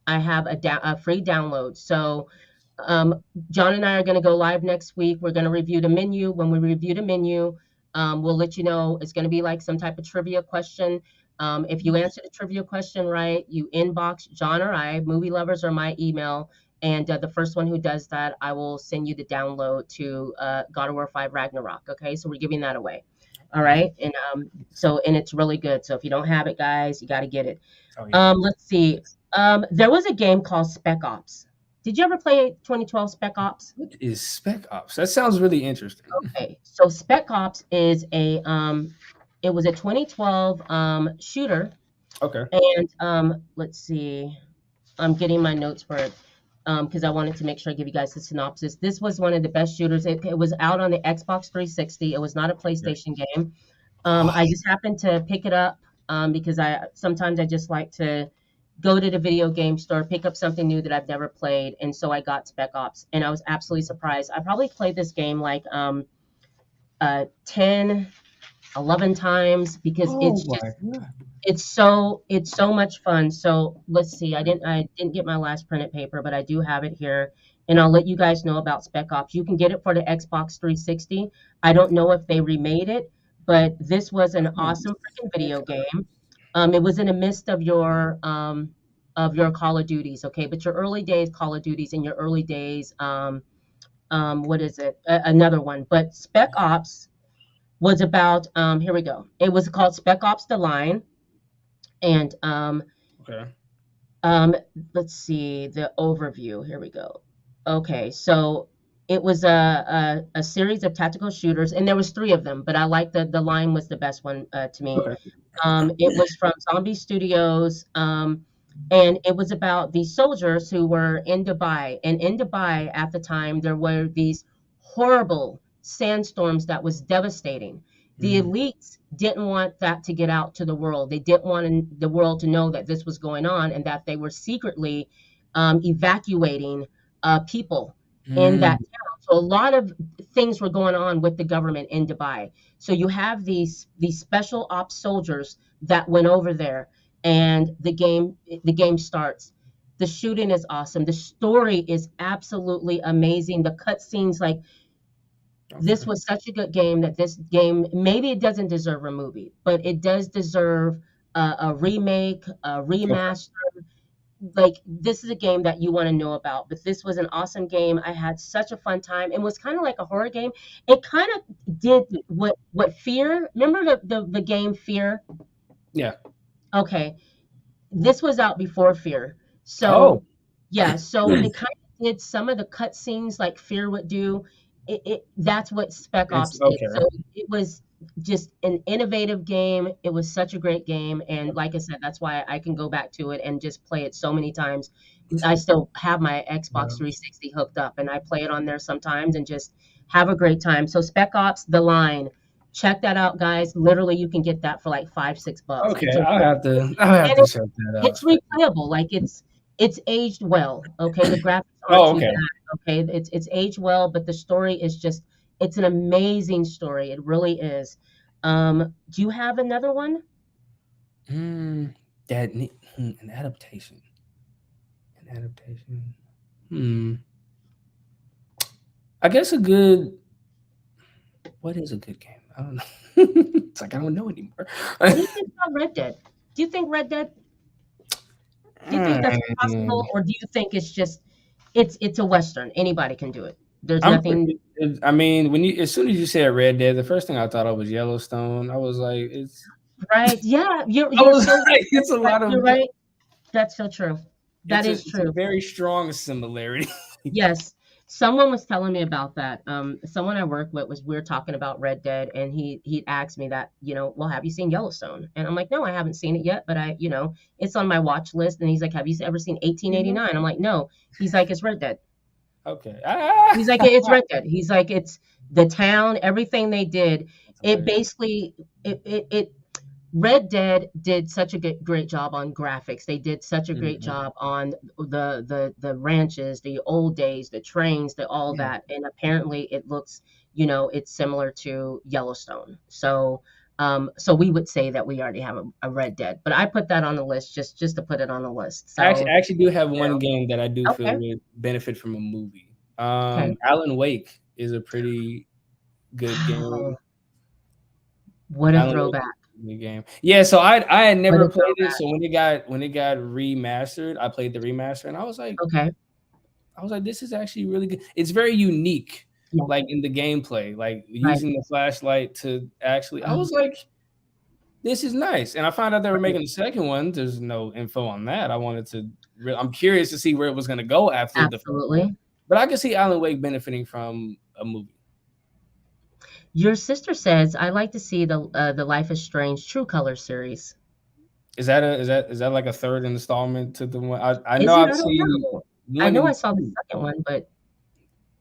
A: I have a free download. So um, John and I are going to go live next week. We're going to review the menu. When we review the menu, we'll let you know. It's going to be like some type of trivia question. If you answer the trivia question right, you inbox John or I, movie lovers, or my email. And the first one who does that, I will send you the download to God of War 5 Ragnarok. Okay, so we're giving that away. All right, and and it's really good. So if you don't have it, guys, you got to get it.
B: Oh yeah.
A: Let's see. There was a game called Spec Ops. Did you ever play 2012 Spec Ops?
B: What is Spec Ops? That sounds really interesting.
A: Okay, so Spec Ops is it was a 2012 shooter.
B: Okay.
A: And let's see, I'm getting my notes for it. because I wanted to make sure I give you guys the synopsis. This was one of the best shooters. It was out on the Xbox 360. It was not a
B: Okay.
A: PlayStation game.
B: Oh,
A: I just happened to pick it up because I sometimes I just like to go to the video game store, pick up something new that I've never played, and so I got Spec Ops, and I was absolutely surprised. I probably played this game like 10, 11 times because
B: oh my god.
A: it's so much fun. So let's see. I didn't get my last printed paper, but I do have it here, and I'll let you guys know about Spec Ops. You can get it for the Xbox 360. I don't know if they remade it, but this was an
B: Oh,
A: awesome freaking
B: Spec
A: video
B: Ops.
A: game. It was in the midst of your Call of Duties, okay, but your early days Call of Duties and your early days what is it? Another one, but Spec Ops was about here we go. It was called Spec Ops: The Line, and
B: Okay.
A: um, let's see the overview. Here we go. Okay, so it was a series of tactical shooters, and there was three of them, but I like the line was the best one to me.
B: Okay.
A: It was from Zombie Studios, and it was about these soldiers who were in Dubai. And in Dubai at the time, there were these horrible sandstorms that was devastating. The
B: Mm,
A: elites didn't want that to get out to the world. They didn't want the world to know that this was going on and that they were secretly evacuating people in that
B: mm,
A: town. So a lot of things were going on with the government in Dubai. So you have these special ops soldiers that went over there, and the game starts. The shooting is awesome. The story is absolutely amazing. The cutscenes, like this
B: okay.
A: was such a good game that this game maybe it doesn't deserve a movie, but it does deserve a remake, a
B: Okay.
A: remaster. Like this is a game that you want to know about. But this was an awesome game. I had such a fun time. It was kind of like a horror game. It kind of did what Fear. Remember the game Fear?
B: Yeah.
A: Okay, this was out before Fear.
B: Oh.
A: So, yeah, so it kind of did some of the cutscenes like Fear would do. That's what Spec
B: It's
A: Ops did.
B: okay.
A: So it was just an innovative game. It was such a great game, and like I said, that's why I can go back to it and just play it so many times. I still have my Xbox
B: Yeah.
A: 360 hooked up, and I play it on there sometimes and just have a great time. So Spec Ops: The Line, check that out, guys. Literally, you can get that for like $5, $6.
B: Okay.
A: It's a
B: I'll have
A: and
B: to check that out.
A: it's replayable. Like it's aged well. Okay, the graphics aren't
B: Oh,
A: too
B: okay.
A: bad. Okay, it's aged well, but the story is just it's an amazing story. It really is. Do you have another one?
B: Hmm. An adaptation. An adaptation. Hmm. I guess a good. What is a good game? I don't know. It's like I don't know anymore.
A: What do you think about Red Dead? Do you think Red Dead? Do you think that's
B: Mm,
A: possible, or do you think it's just it's a western? Anybody can do it. There's
B: I'm
A: nothing
B: pretty. I mean, as soon as you said Red Dead, the first thing I thought of was Yellowstone. I was like,
A: right. Yeah, you're
B: I
A: you're
B: was
A: so
B: like, it's a
A: right.
B: lot of.
A: You're right. That's so true. That is
B: It's a
A: true.
B: very strong similarity.
A: Yes. Someone was telling me about that. Someone I work with we were talking about Red Dead, and he asked me that, well, have you seen Yellowstone? And I'm like, no, I haven't seen it yet, but it's on my watch list. And he's like, have you ever seen
B: Mhm.
A: 1889? I'm like, no. He's like, it's Red Dead.
B: Okay.
A: He's like, it's Red Dead. He's like, it's the town, everything they did.
B: That's
A: It
B: hilarious.
A: basically, it Red Dead did such a great job on graphics. They did such a great
B: Mhm.
A: job on the ranches, the old days, the trains, the all
B: Yeah.
A: that. And apparently it looks, it's similar to Yellowstone. So we would say that we already have a Red Dead. But I put that on the list just to put it on the list.
B: I
A: So,
B: actually do have
A: yeah.
B: one game that I do feel
A: Okay.
B: would benefit from a movie.
A: Okay.
B: Alan Wake is a pretty good game.
A: Wow. What a
B: Alan Wake
A: throwback.
B: is a good game. Yeah, so I had
A: What
B: never
A: a
B: played it.
A: throwback.
B: So when it got remastered, I played the remaster, and
A: Okay.
B: I was like, this is actually really good. It's very unique,
A: Yeah.
B: like in the gameplay, like
A: Right.
B: using the flashlight to actually. I
A: Um,
B: was like, this is nice, and I found out they were
A: right.
B: making a second one. There's no info on that. I wanted to. I'm curious to see where it was going to go after the first one,
A: Absolutely.
B: but I could see Alan Wake benefiting from a movie.
A: Your sister says, I like to see the Life is Strange True Color series.
B: Is that like a third installment to the one? I know
A: Is it?
B: I've
A: I don't
B: seen
A: know. I
B: one
A: know I
B: and
A: saw the
B: two.
A: second one, but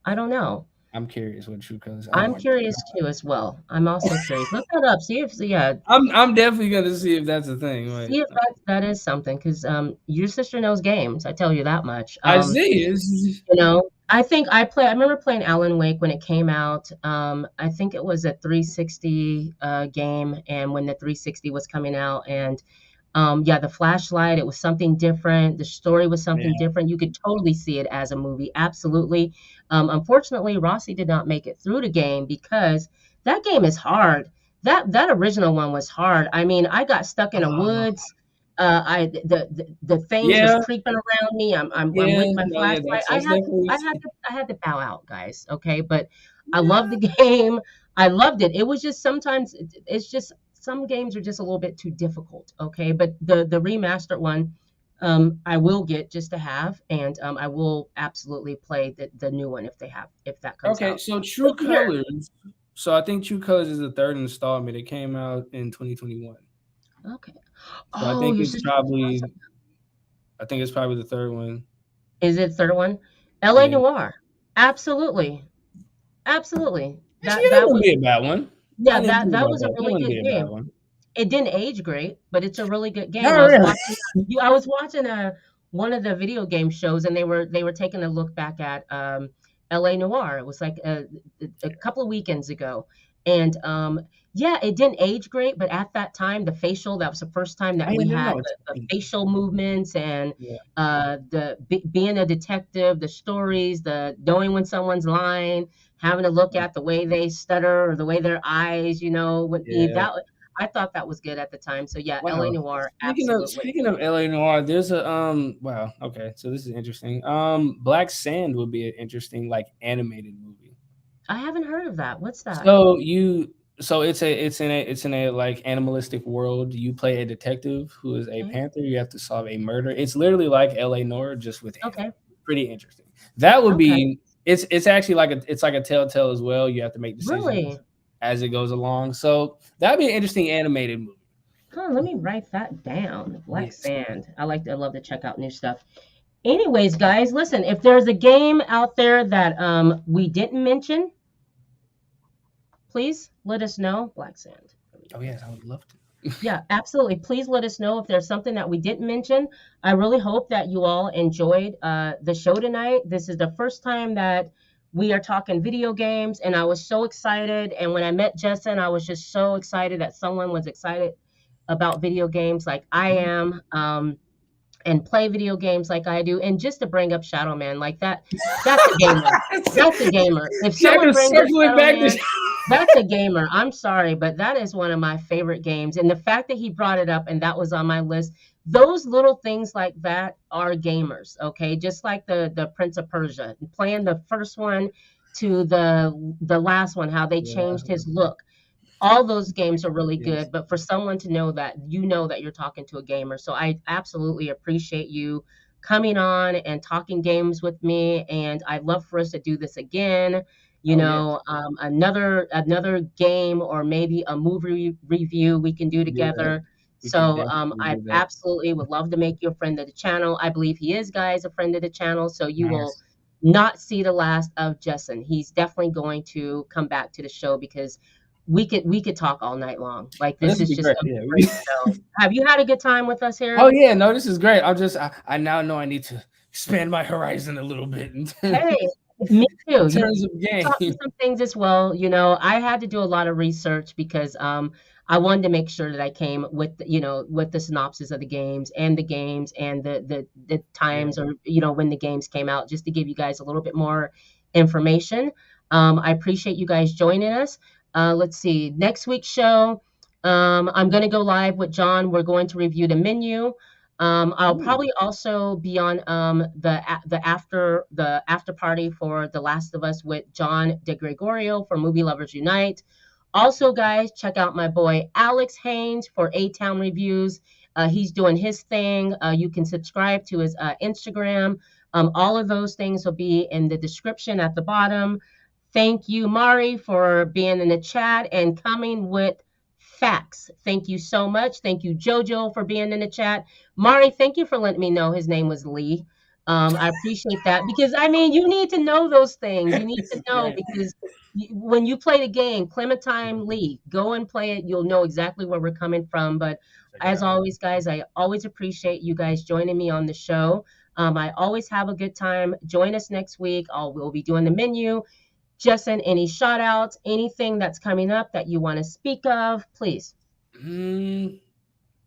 A: I don't know.
B: I'm curious what True Colors. I
A: I'm
B: want.
A: curious too as well. I'm also curious. Look that up. See if yeah,
B: I'm definitely gonna see if that's a thing. Wait,
A: see if that is something because your sister knows games. I tell you that much.
B: I see. It's,
A: You know, I think I remember playing Alan Wake when it came out. I think it was a 360 game, and when the 360 was coming out, and yeah, the flashlight, it was something different. The story was something
B: yeah.
A: different. You could totally see it as a movie. Absolutely. Unfortunately, Rossi did not make it through the game because that game is hard. That original one was hard. I mean, I got stuck in the
B: Uh,
A: woods. The things was
B: yeah.
A: creeping around me. I'm
B: Yeah.
A: with my
B: No. Yeah.
A: flashlight.
B: That's definitely.
A: I had to bow out, guys. Okay, but I love the game. I loved it. It was just sometimes it's just some games are just a little bit too difficult. Okay, but the remastered one, I will get just to have, and I will absolutely play the new one if that comes
B: Okay.
A: out.
B: So True
A: Good to hear.
B: Colors. So I think True Colors is the third installment. It came out in 2021.
A: Okay.
B: So I
A: Oh,
B: think
A: your
B: it's
A: sister was awesome.
B: probably. I think it's probably the third one.
A: Is it third one? L.A.
B: Yeah.
A: Noire. Absolutely, absolutely.
B: Actually,
A: That
B: that
A: that
B: wouldn't
A: was
B: be a bad one. I
A: yeah
B: didn't
A: that
B: think
A: that
B: about
A: was a
B: that. That
A: really
B: wouldn't
A: good
B: be a bad
A: game.
B: one.
A: It didn't age great, but it's a really good game.
B: Not really.
A: I was watching one of the video game shows, and they were taking a look back at L.A. Noire. It was like a couple of weekends ago, and yeah, it didn't age great, but at that time, that was the first time that
B: I
A: we
B: didn't
A: had
B: know. It's,
A: the facial movements and
B: yeah.
A: being a detective, the stories, the knowing when someone's lying, having to look at the way they stutter or the way their eyes, would be
B: Yeah.
A: that. I thought that was good at the time. So yeah, LA
B: Wow.
A: Noire,
B: Speaking of
A: absolutely.
B: speaking of LA Noir, there's a wow, okay, so this is interesting. Black Sand would be an interesting like animated movie.
A: I haven't heard of that. What's that?
B: So you so it's in a like animalistic world. You play a detective who is a
A: Okay.
B: panther. You have to solve a murder. It's literally like LA Noir just with animals.
A: Okay.
B: Pretty interesting. That would
A: Okay.
B: be it's actually like a telltale as well. You have to make decisions
A: Really?
B: as it goes along. So that'd be an interesting animated movie.
A: Huh, let me write that down. Black
B: Yes.
A: Sand. I love to check out new stuff. Anyways, guys, listen, if there's a game out there that we didn't mention, please let us know. Black Sand. There we
B: Oh
A: go.
B: yes, I would love to.
A: Yeah, absolutely. Please let us know if there's something that we didn't mention. I really hope that you all enjoyed the show tonight. This is the first time that we are talking video games, and I was so excited. And when I met Jeson, I was just so excited that someone was excited about video games like I am, and play video games like I do. And just to bring up Shadow Man, like that's a gamer. That's a gamer. If
B: See, I
A: someone
B: can
A: brings up
B: circle it
A: Shadow
B: back to
A: Man, that's a gamer. I'm sorry, but that is one of my favorite games. And the fact that he brought it up and that was on my list, those little things like that are gamers, okay? Just like the Prince of Persia, playing the first one to the last one, how they
B: the last
A: changed his
B: one.
A: look. All those games are really
B: Yes.
A: good, but for someone to know that, you know that you're talking to a gamer. So I absolutely appreciate you coming on and talking games with me, and I'd love for us to do this again.
B: Oh yes.
A: Another game or maybe a movie review we can do
B: Yeah,
A: together.
B: we can
A: So
B: definitely
A: I
B: do that.
A: absolutely would love to make you a friend of the channel. I believe he is, guys, a friend of the channel. So you will
B: Nice.
A: not see the last of Jeson. He's definitely going to come back to the show because we could talk all night long. Like
B: Oh, this
A: this
B: would
A: is
B: be
A: just
B: great.
A: a
B: Yeah.
A: great show. Have you had a good time with us
B: Oh
A: here?
B: yeah, no, this is great. I now know I need to expand my horizon a little bit
A: Hey, me too.
B: in terms of
A: Taught me
B: game.
A: some things as well. I had to do a lot of research because I wanted to make sure that I came with with the synopsis of the games and the
B: Yeah.
A: times or when the games came out, just to give you guys a little bit more information. I appreciate you guys joining us. Let's see, next week's show. I'm going to go live with John. We're going to review the menu. I'll
B: Ooh.
A: probably also be on the after party for The Last of Us with John De Gregorio for Movie Lovers Unite. Also, guys, check out my boy Alex Haynes for A Town Reviews. He's doing his thing. You can subscribe to his Instagram. All of those things will be in the description at the bottom. Thank you, Mari, for being in the chat and coming with facts. Thank you so much. Thank you, Jojo, for being in the chat. Mari, thank you for letting me know his name was Lee. I appreciate that because I mean, you need to know those things. You need to know
B: Right.
A: because when you play the game, Clementine Lee, go and play it. You'll know exactly where we're coming from. But
B: Check it
A: as
B: out.
A: always, guys, I always appreciate you guys joining me on the show. I always have a good time. Join us next week. We'll be doing the menu. Jeson, any shout outs, anything that's coming up that you want to speak of, please.
B: Mm,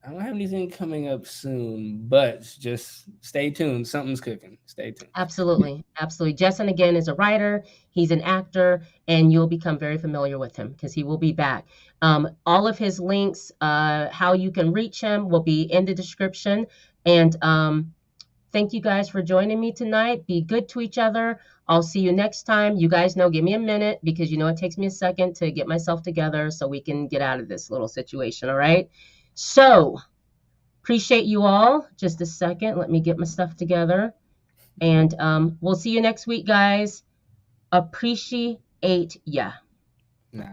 B: I don't have anything coming up soon, but just stay tuned. Something's cooking. Stay tuned.
A: Absolutely. Absolutely. Jeson, again, is a writer, he's an actor, and you'll become very familiar with him because he will be back. All of his links, how you can reach him, will be in the description. And thank you guys for joining me tonight. Be good to each other. I'll see you next time. You guys know, give me a minute because you know it takes me a second to get myself together so we can get out of this little situation. All right. So, appreciate you all. Just a second. Let me get my stuff together. And we'll see you next week, guys. Appreciate ya.
B: Nah.